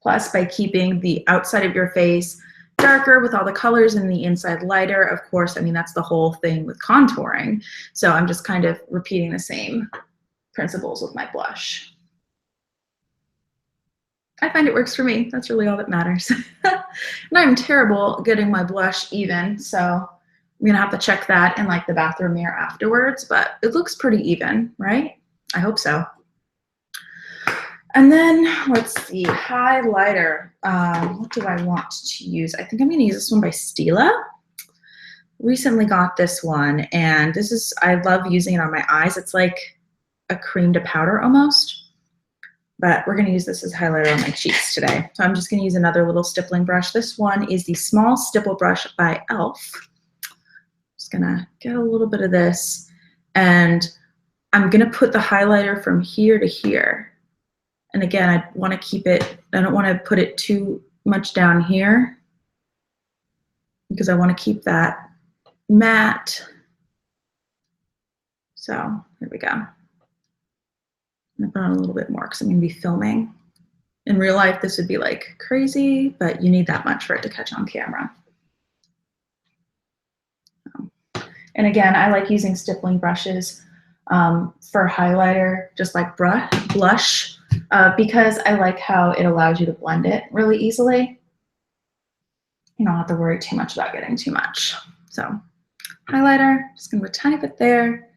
plus by keeping the outside of your face darker with all the colors and the inside lighter, of course, I mean, that's the whole thing with contouring. So I'm just kind of repeating the same principles with my blush. I find it works for me. That's really all that matters. And I'm terrible getting my blush even, so I'm gonna have to check that in like the bathroom mirror afterwards, but it looks pretty even, right? I hope so. And then let's see, highlighter. What do I want to use? I think I'm gonna use this one by Stila. Recently got this one, and this is, I love using it on my eyes. It's like a cream to powder almost, but we're gonna use this as highlighter on my cheeks today. So I'm just gonna use another little stippling brush. This one is the small stipple brush by e.l.f. Just gonna get a little bit of this, and I'm gonna put the highlighter from here to here. And again, I wanna keep it, I don't wanna put it too much down here because I wanna keep that matte. So here we go. I'm gonna put on a little bit more because I'm gonna be filming. In real life, this would be like crazy, but you need that much for it to catch on camera. And again, I like using stippling brushes for highlighter, just like blush, because I like how it allows you to blend it really easily. You don't have to worry too much about getting too much. So highlighter, just gonna put a tiny bit there,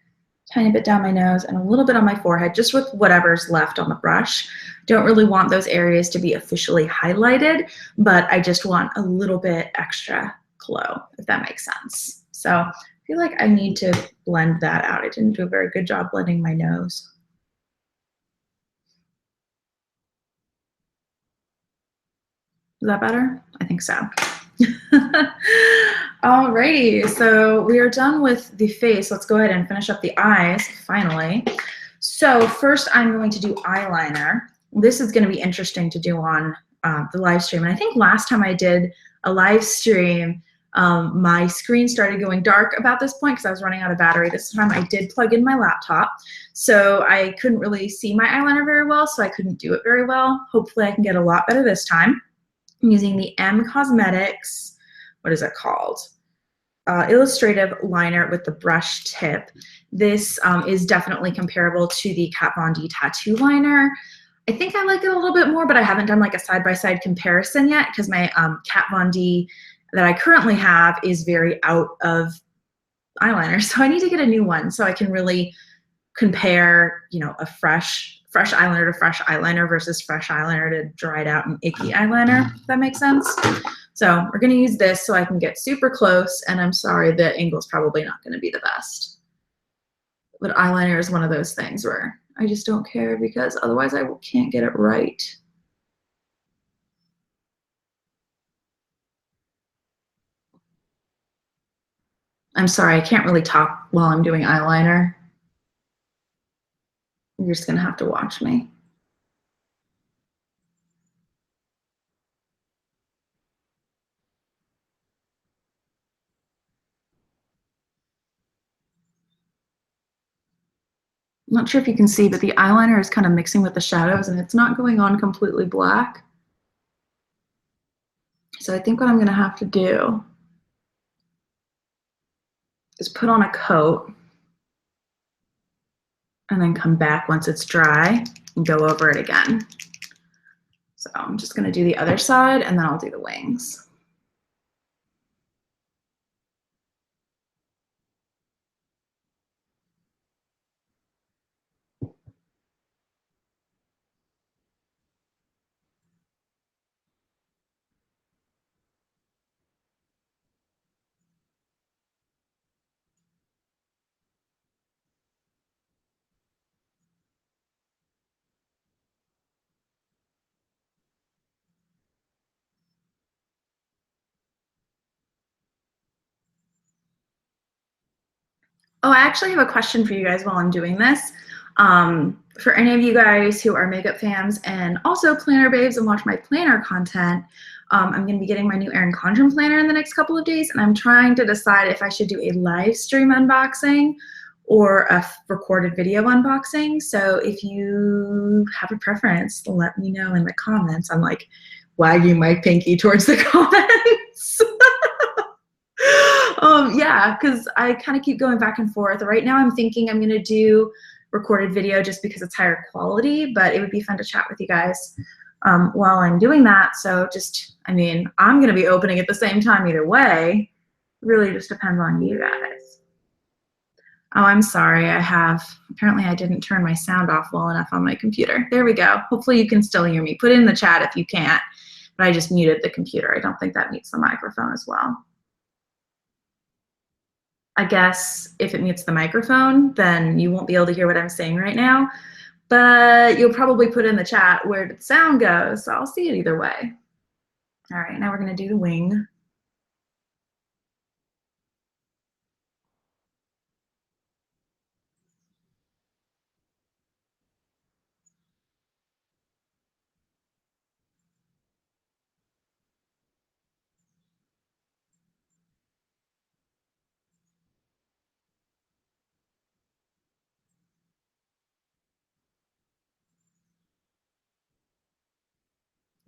tiny bit down my nose, and a little bit on my forehead, just with whatever's left on the brush. Don't really want those areas to be officially highlighted, but I just want a little bit extra glow, if that makes sense. So I feel like I need to blend that out. I didn't do a very good job blending my nose. Is that better? I think so. Alrighty, so we are done with the face. Let's go ahead and finish up the eyes, finally. So first I'm going to do eyeliner. This is going to be interesting to do on the live stream. And I think last time I did a live stream, my screen started going dark about this point because I was running out of battery. This time I did plug in my laptop, so I couldn't really see my eyeliner very well, so I couldn't do it very well. Hopefully I can get a lot better this time. I'm using the M Cosmetics, what is it called? Illustrative liner with the brush tip. This is definitely comparable to the Kat Von D tattoo liner. I think I like it a little bit more, but I haven't done like a side-by-side comparison yet because my Kat Von D that I currently have is very out of eyeliner. So I need to get a new one so I can really compare, you know, a fresh eyeliner to fresh eyeliner versus fresh eyeliner to dried out and icky eyeliner, if that makes sense. So we're gonna use this so I can get super close, and I'm sorry, the angle's probably not gonna be the best. But eyeliner is one of those things where I just don't care because otherwise I can't get it right. I'm sorry, I can't really talk while I'm doing eyeliner. You're just gonna have to watch me. I'm not sure if you can see, but the eyeliner is kind of mixing with the shadows and it's not going on completely black. So I think what I'm gonna have to do is put on a coat and then come back once it's dry and go over it again. So I'm just gonna do the other side and then I'll do the wings. Oh, I actually have a question for you guys while I'm doing this. For any of you guys who are makeup fans and also planner babes and watch my planner content, I'm going to be getting my new Erin Condren planner in the next couple of days, and I'm trying to decide if I should do a live stream unboxing or a recorded video unboxing. So if you have a preference, let me know in the comments. I'm like wagging my pinky towards the comments. Yeah, because I kind of keep going back and forth. Right now I'm thinking I'm gonna do recorded video just because it's higher quality, but it would be fun to chat with you guys while I'm doing that. So just, I mean, I'm gonna be opening at the same time either way. It really just depends on you guys. Oh, I'm sorry, apparently I didn't turn my sound off well enough on my computer. There we go. Hopefully you can still hear me. Put it in the chat if you can't, but I just muted the computer. I don't think that mutes the microphone as well. I guess if it mutes the microphone, then you won't be able to hear what I'm saying right now, but you'll probably put in the chat where the sound goes, so I'll see it either way. All right, now we're gonna do the wing.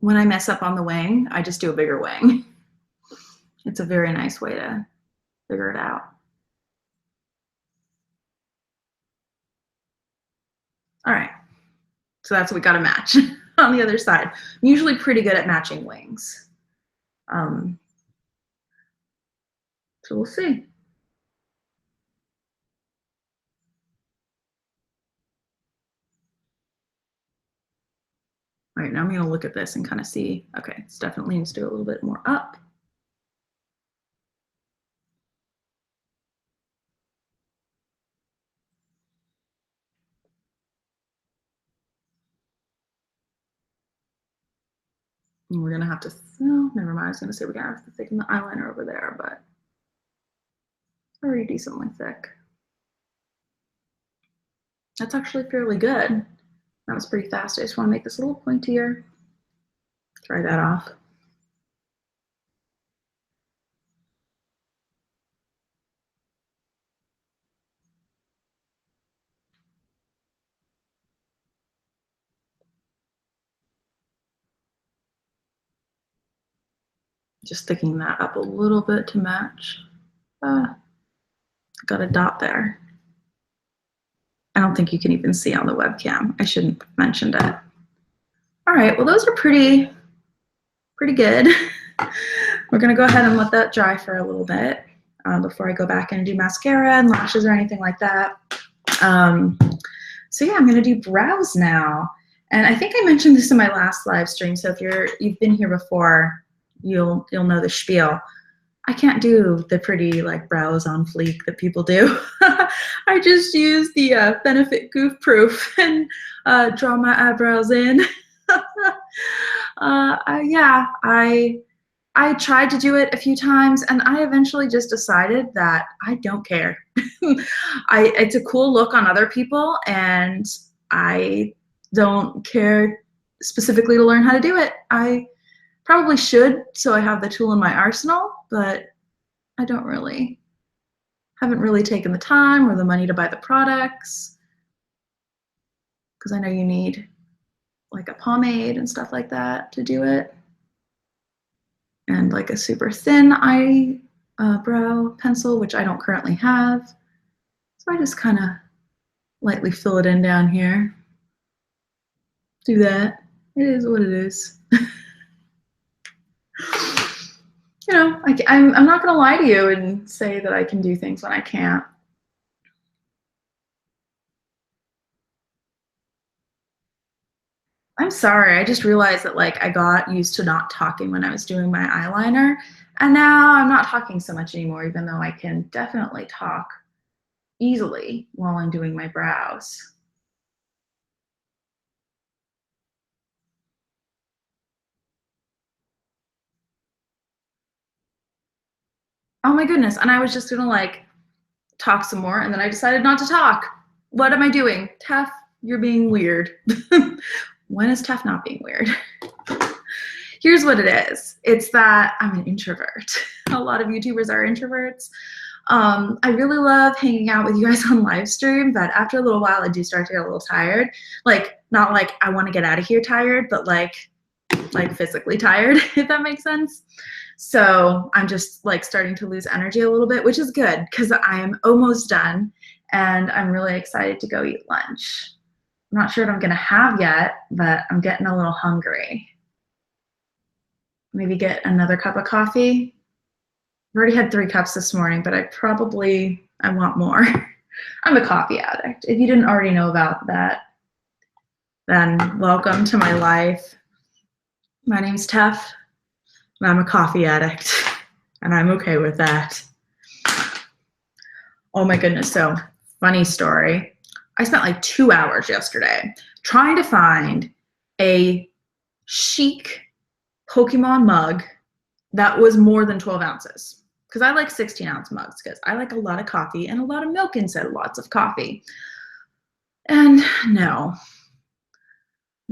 When I mess up on the wing, I just do a bigger wing. It's a very nice way to figure it out. All right, so that's what we gotta match on the other side. I'm usually pretty good at matching wings. So we'll see. All right, now I'm gonna look at this and kind of see, okay, it's definitely needs to go a little bit more up. And we're gonna have to, oh, never mind, I was gonna say we're gonna have to thicken the eyeliner over there, but it's already decently thick. That's actually fairly good. That was pretty fast. I just wanna make this a little pointier. Try that off. Just thickening that up a little bit to match. Got a dot there. I don't think you can even see on the webcam. I shouldn't have mentioned it. All right, well, those are pretty good. We're gonna go ahead and let that dry for a little bit before I go back and do mascara and lashes or anything like that. So yeah, I'm gonna do brows now. And I think I mentioned this in my last live stream, so if you've been here before, you'll know the spiel. I can't do the pretty like brows on fleek that people do. I just use the Benefit Goof Proof and draw my eyebrows in. Yeah, I tried to do it a few times, and I eventually just decided that I don't care. It's a cool look on other people, and I don't care specifically to learn how to do it. I probably should, so I have the tool in my arsenal, but I haven't really taken the time or the money to buy the products, because I know you need like a pomade and stuff like that to do it, and like a super thin eyebrow pencil, which I don't currently have. So I just kind of lightly fill it in down here. Do that. It is what it is. You know, I'm not going to lie to you and say that I can do things when I can't. I'm sorry, I just realized that like I got used to not talking when I was doing my eyeliner, and now I'm not talking so much anymore, even though I can definitely talk easily while I'm doing my brows. Oh my goodness, and I was just gonna like talk some more, and then I decided not to talk. What am I doing? Teph, you're being weird. When is Teph not being weird? Here's what it is. It's that I'm an introvert. A lot of YouTubers are introverts. I really love hanging out with you guys on live stream, but after a little while, I do start to get a little tired. Like, not like I want to get out of here tired, but like physically tired, if that makes sense. So I'm just like starting to lose energy a little bit, which is good because I am almost done and I'm really excited to go eat lunch. I'm not sure what I'm gonna have yet, but I'm getting a little hungry. Maybe get another cup of coffee. I've already had 3 cups this morning, but I want more. I'm a coffee addict. If you didn't already know about that, then welcome to my life. My name's Teph, and I'm a coffee addict, and I'm okay with that. Oh my goodness, so funny story. I spent like 2 hours yesterday trying to find a chic Pokemon mug that was more than 12 ounces. Because I like 16-ounce mugs because I like a lot of coffee and a lot of milk instead of lots of coffee. And no,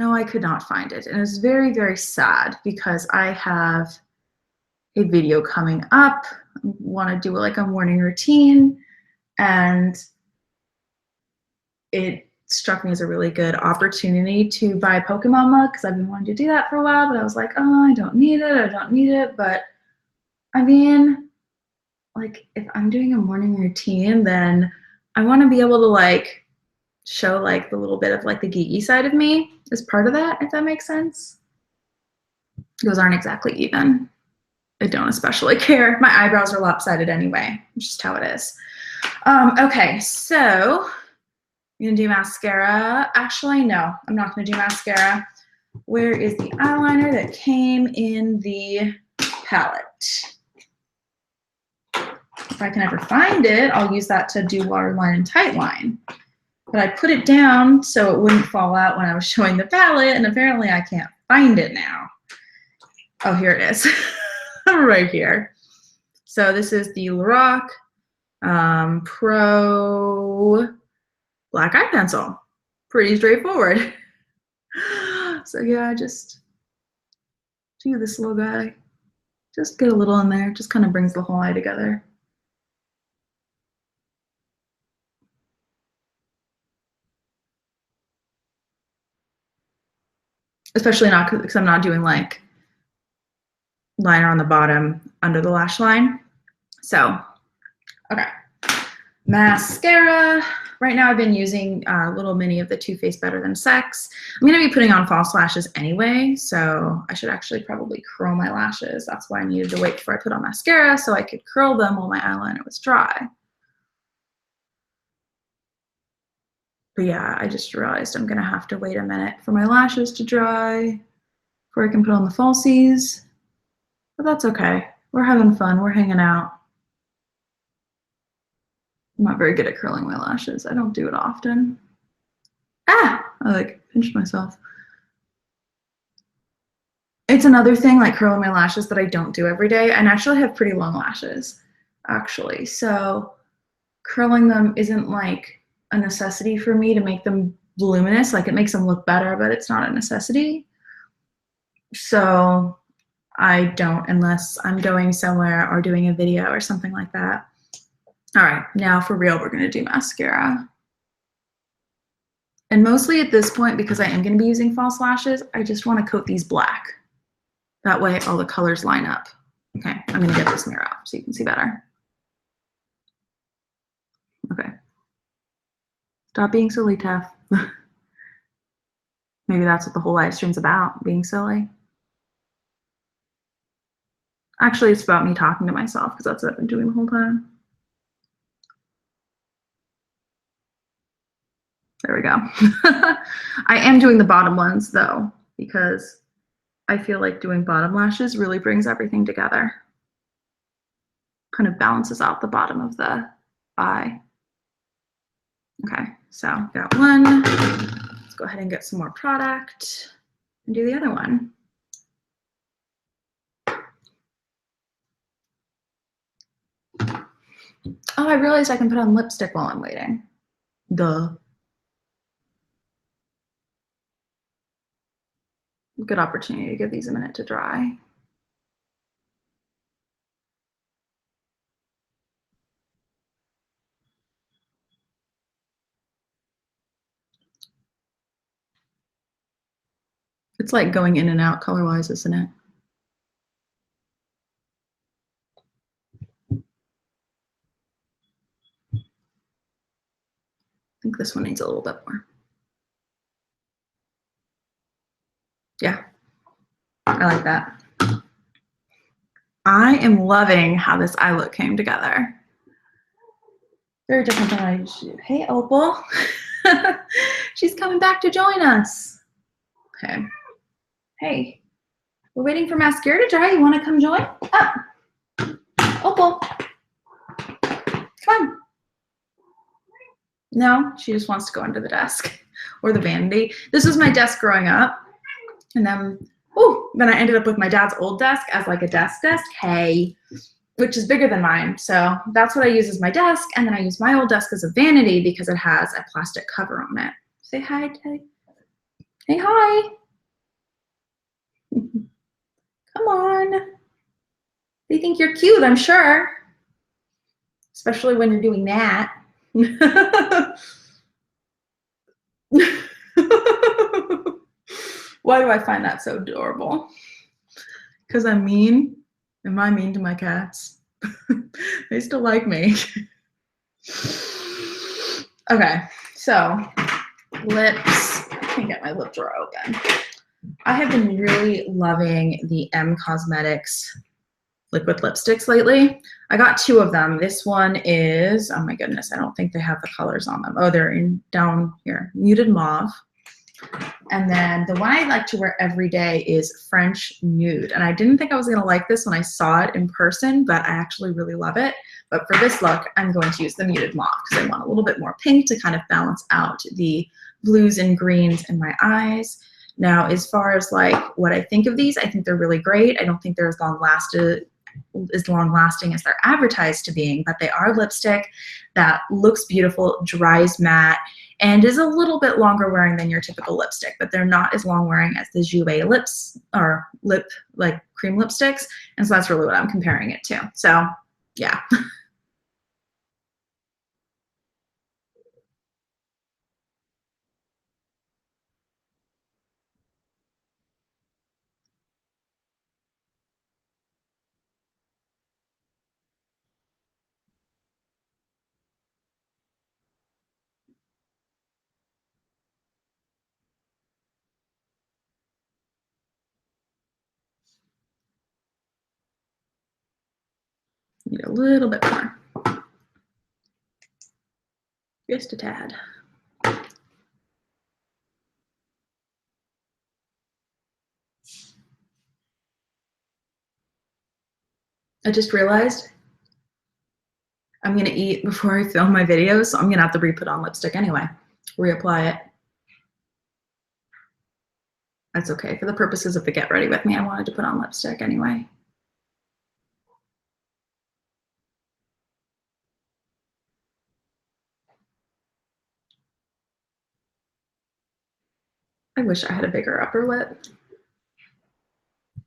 I could not find it. And it was very, very sad because I have a video coming up. I want to do like a morning routine, and it struck me as a really good opportunity to buy a Pokemon mug because I've been wanting to do that for a while, but I was like, oh, I don't need it. But I mean, like if I'm doing a morning routine, then I want to be able to like show like the little bit of like the geeky side of me as part of that, if that makes sense. Those aren't exactly even. I don't especially care. My eyebrows are lopsided anyway, just how it is. Okay, so I'm gonna do mascara. Actually, no, I'm not gonna do mascara. Where is the eyeliner that came in the palette? If I can ever find it, I'll use that to do waterline and tightline. But I put it down so it wouldn't fall out when I was showing the palette, and apparently I can't find it now. Oh, here it is, right here. So this is the Lorac Pro Black Eye Pencil. Pretty straightforward. So yeah, just do this little guy. Just get a little in there. Just kind of brings the whole eye together. Especially not because I'm not doing like liner on the bottom under the lash line. So, okay. Mascara. Right now I've been using a little mini of the Too Faced Better Than Sex. I'm going to be putting on false lashes anyway, so I should actually probably curl my lashes. That's why I needed to wait before I put on mascara so I could curl them while my eyeliner was dry. But yeah, I just realized I'm going to have to wait a minute for my lashes to dry before I can put on the falsies. But that's okay. We're having fun. We're hanging out. I'm not very good at curling my lashes. I don't do it often. Ah! I like pinched myself. It's another thing, like curling my lashes, that I don't do every day. And actually have pretty long lashes, actually. So curling them isn't like a necessity for me to make them voluminous. Like it makes them look better, but it's not a necessity. So I don't unless I'm going somewhere or doing a video or something like that. All right, now for real, we're gonna do mascara. And mostly at this point, because I am gonna be using false lashes, I just wanna coat these black. That way all the colors line up. Okay, I'm gonna get this mirror out so you can see better. Okay. Stop being silly, Teph. Maybe that's what the whole live stream's about, being silly. Actually, it's about me talking to myself because that's what I've been doing the whole time. There we go. I am doing the bottom ones though, because I feel like doing bottom lashes really brings everything together. Kind of balances out the bottom of the eye. Okay, so got one. Let's go ahead and get some more product and do the other one. Oh, I realized I can put on lipstick while I'm waiting. Duh. Good opportunity to give these a minute to dry. It's like going in and out color-wise, isn't it? I think this one needs a little bit more. Yeah, I like that. I am loving how this eye look came together. Very different than I used to do. Hey, Opal. She's coming back to join us. Okay. Hey, we're waiting for mascara to dry. You want to come join? Up. Opal. Come on. No, she just wants to go under the desk or the vanity. This was my desk growing up. And then I ended up with my dad's old desk as like a desk, hey, which is bigger than mine. So that's what I use as my desk. And then I use my old desk as a vanity because it has a plastic cover on it. Say hi, Teddy. Hey, hi. Come on. They think you're cute, I'm sure. Especially when you're doing that. Why do I find that so adorable? Because I'm mean? Am I mean to my cats? They still like me. Okay, so lips. I can't get my lip drawer open. I have been really loving the M Cosmetics liquid lipsticks lately. I got two of them. This one is, oh my goodness, I don't think they have the colors on them. Oh, they're down here, muted mauve. And then the one I like to wear every day is French Nude. And I didn't think I was gonna like this when I saw it in person, but I actually really love it. But for this look, I'm going to use the muted mauve because I want a little bit more pink to kind of balance out the blues and greens in my eyes. Now, as far as like what I think of these, I think they're really great. I don't think they're as long lasting as they're advertised to being, but they are lipstick that looks beautiful, dries matte, and is a little bit longer wearing than your typical lipstick, but they're not as long wearing as the Jouer lips or lip like cream lipsticks. And so that's really what I'm comparing it to. So yeah. Need a little bit more. Just a tad. I just realized I'm gonna eat before I film my videos, so I'm gonna have to re-put on lipstick anyway. Reapply it. That's okay. For the purposes of the get ready with me, I wanted to put on lipstick anyway. I wish I had a bigger upper lip.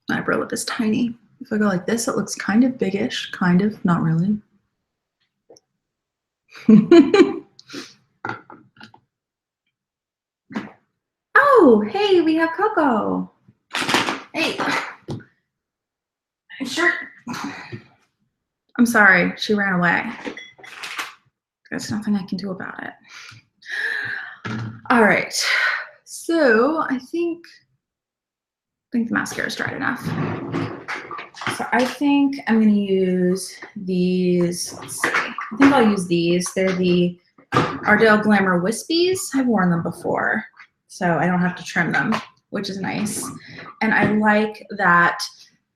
My upper lip is tiny. If I go like this, it looks kind of biggish, kind of, not really. Oh, hey, we have Coco. Hey. Sure. I'm sorry, she ran away. There's nothing I can do about it. All right, so I think the mascara is dried enough. So I think I'm gonna use these, let's see. I think I'll use these. They're the Ardell Glamour Wispies. I've worn them before, so I don't have to trim them, which is nice. And I like that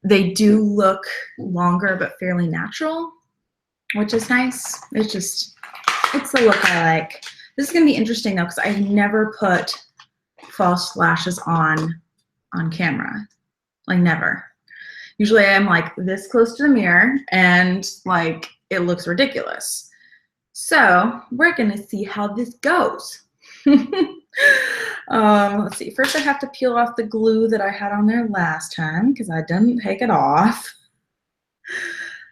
they do look longer but fairly natural, which is nice. It's the look I like. This is gonna be interesting though, because I've never put false lashes on camera, like never. Usually I'm like this close to the mirror and like it looks ridiculous. So we're gonna see how this goes. Let's see, first I have to peel off the glue that I had on there last time because I didn't take it off.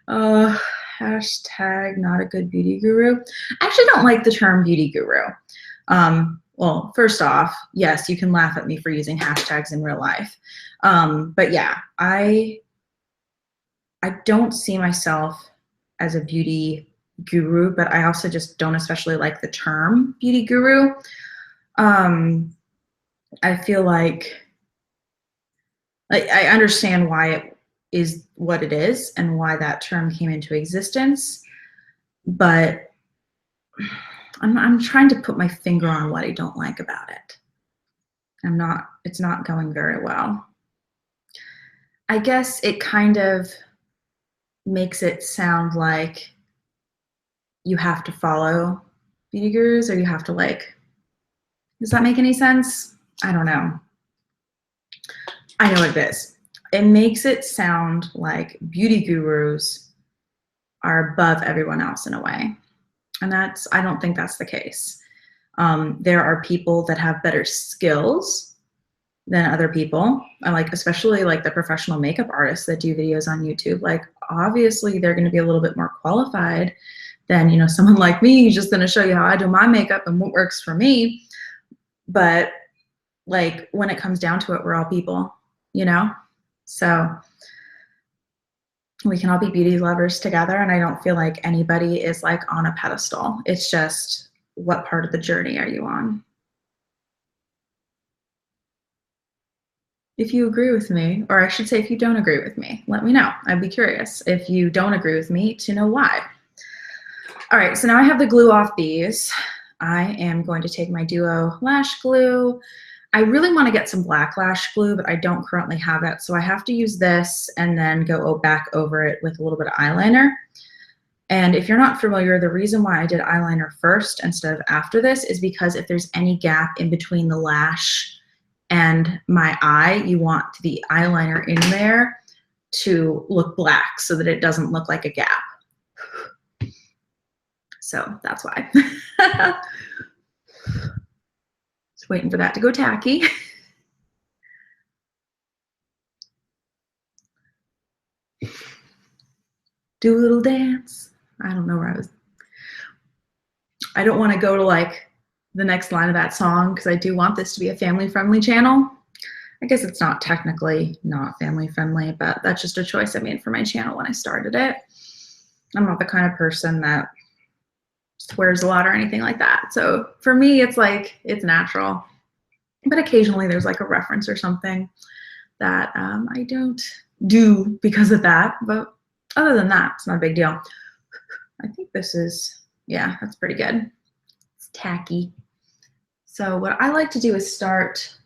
Hashtag not a good beauty guru. I actually don't like the term beauty guru. Well, first off, yes, you can laugh at me for using hashtags in real life. But yeah, I don't see myself as a beauty guru, but I also just don't especially like the term beauty guru. I feel like I understand why it is what it is and why that term came into existence, but I'm trying to put my finger on what I don't like about it. It's not going very well. I guess it kind of makes it sound like you have to follow beauty gurus or you have to like, does that make any sense? I don't know. I know what it is. It makes it sound like beauty gurus are above everyone else in a way. And I don't think that's the case. There are people that have better skills than other people. I like, especially like the professional makeup artists that do videos on YouTube. Like obviously they're going to be a little bit more qualified than, you know, someone like me who's just going to show you how I do my makeup and what works for me. But like when it comes down to it, we're all people, you know? So we can all be beauty lovers together. And I don't feel like anybody is like on a pedestal. It's just, what part of the journey are you on? If you agree with me, or I should say if you don't agree with me, let me know. I'd be curious if you don't agree with me to know why. All right, so now I have the glue off these. I am going to take my Duo lash glue. I really want to get some black lash glue, but I don't currently have it. So I have to use this and then go back over it with a little bit of eyeliner. And if you're not familiar, the reason why I did eyeliner first instead of after this is because if there's any gap in between the lash and my eye, you want the eyeliner in there to look black so that it doesn't look like a gap. So that's why. Just waiting for that to go tacky. Do a little dance. I don't know where I was. I don't want to go to like the next line of that song because I do want this to be a family-friendly channel. I guess it's not technically not family-friendly, but that's just a choice I made for my channel when I started it. I'm not the kind of person that swears a lot or anything like that. So for me, it's like, it's natural. But occasionally there's like a reference or something that I don't do because of that. But other than that, it's not a big deal. I think this is, yeah, that's pretty good. It's tacky. So what I like to do is start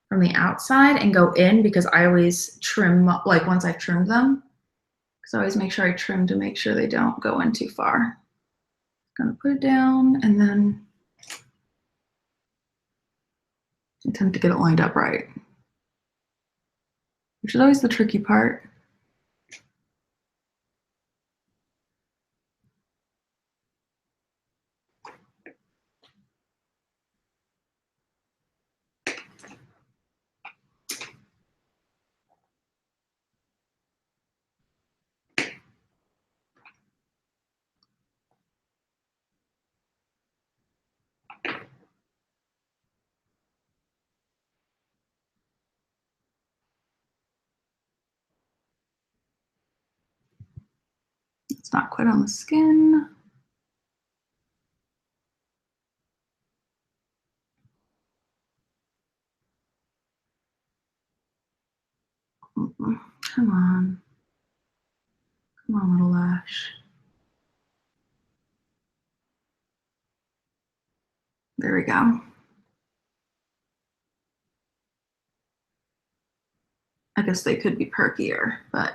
from the outside and go in because I always trim, like once I've trimmed them, because I always make sure I trim to make sure they don't go in too far. Gonna put it down and then attempt to get it lined up right, which is always the tricky part. It's not quite on the skin. Come on. Come on, little lash. There we go. I guess they could be perkier, but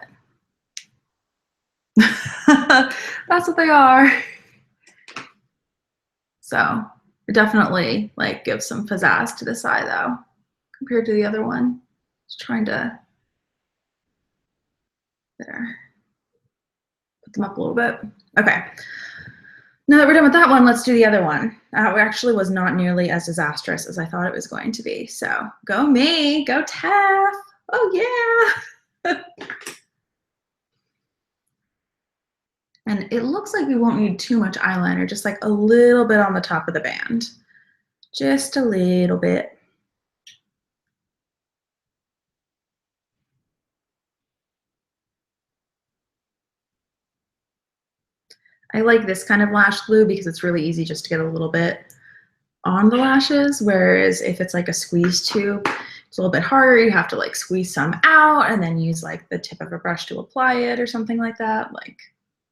that's what they are. So it definitely like gives some pizzazz to this eye though, compared to the other one. Just trying to, there, put them up a little bit. Okay. Now that we're done with that one, let's do the other one. It actually was not nearly as disastrous as I thought it was going to be. So go me, go Teph. Oh yeah. And it looks like we won't need too much eyeliner, just like a little bit on the top of the band. Just a little bit. I like this kind of lash glue because it's really easy just to get a little bit on the lashes, whereas if it's like a squeeze tube, it's a little bit harder. You have to like squeeze some out and then use like the tip of a brush to apply it or something like that,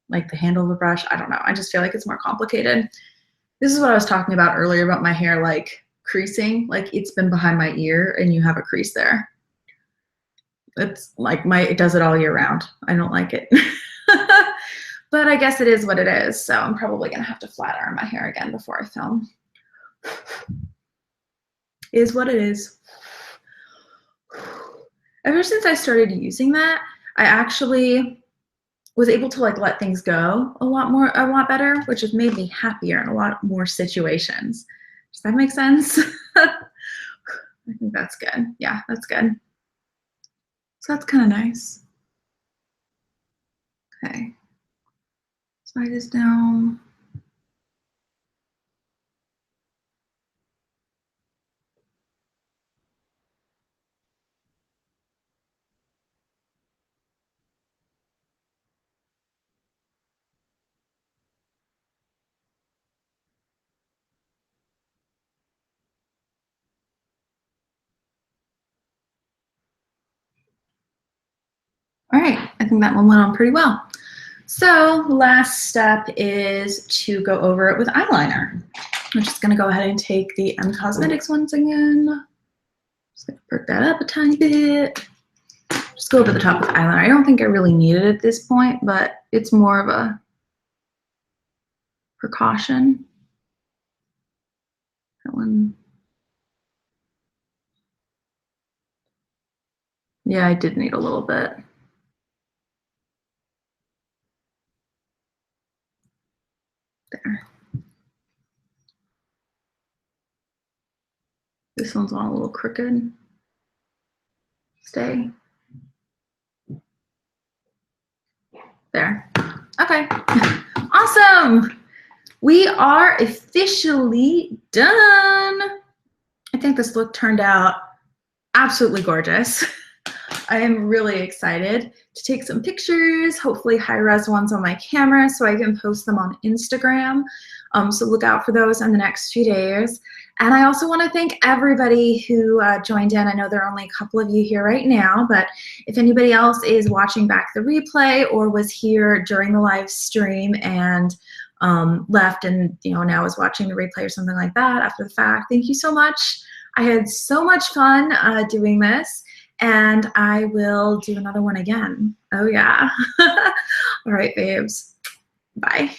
like the handle of a brush. I don't know. I just feel like it's more complicated. This is what I was talking about earlier about my hair like creasing. Like it's been behind my ear and you have a crease there. It's like it does it all year round. I don't like it. But I guess it is what it is. So I'm probably gonna have to flat iron my hair again before I film. Is what it is. Ever since I started using that, I actually was able to like let things go a lot better, which has made me happier in a lot more situations. Does that make sense? I think that's good. Yeah, that's good. So that's kind of nice. Okay. Slide this down. All right, I think that one went on pretty well. So last step is to go over it with eyeliner. I'm just gonna go ahead and take the M Cosmetics ones again. Just gonna perk that up a tiny bit. Just go over the top with eyeliner. I don't think I really need it at this point, but it's more of a precaution. That one. Yeah, I did need a little bit. There. This one's on a little crooked. Stay. There. Okay. Awesome. We are officially done. I think this look turned out absolutely gorgeous. I am really excited to take some pictures, hopefully high-res ones on my camera so I can post them on Instagram. So look out for those in the next few days. And I also want to thank everybody who joined in. I know there are only a couple of you here right now, but if anybody else is watching back the replay or was here during the live stream and left and now is watching the replay or something like that after the fact, thank you so much. I had so much fun doing this. and I will do another one again. Oh yeah. All right, babes. Bye.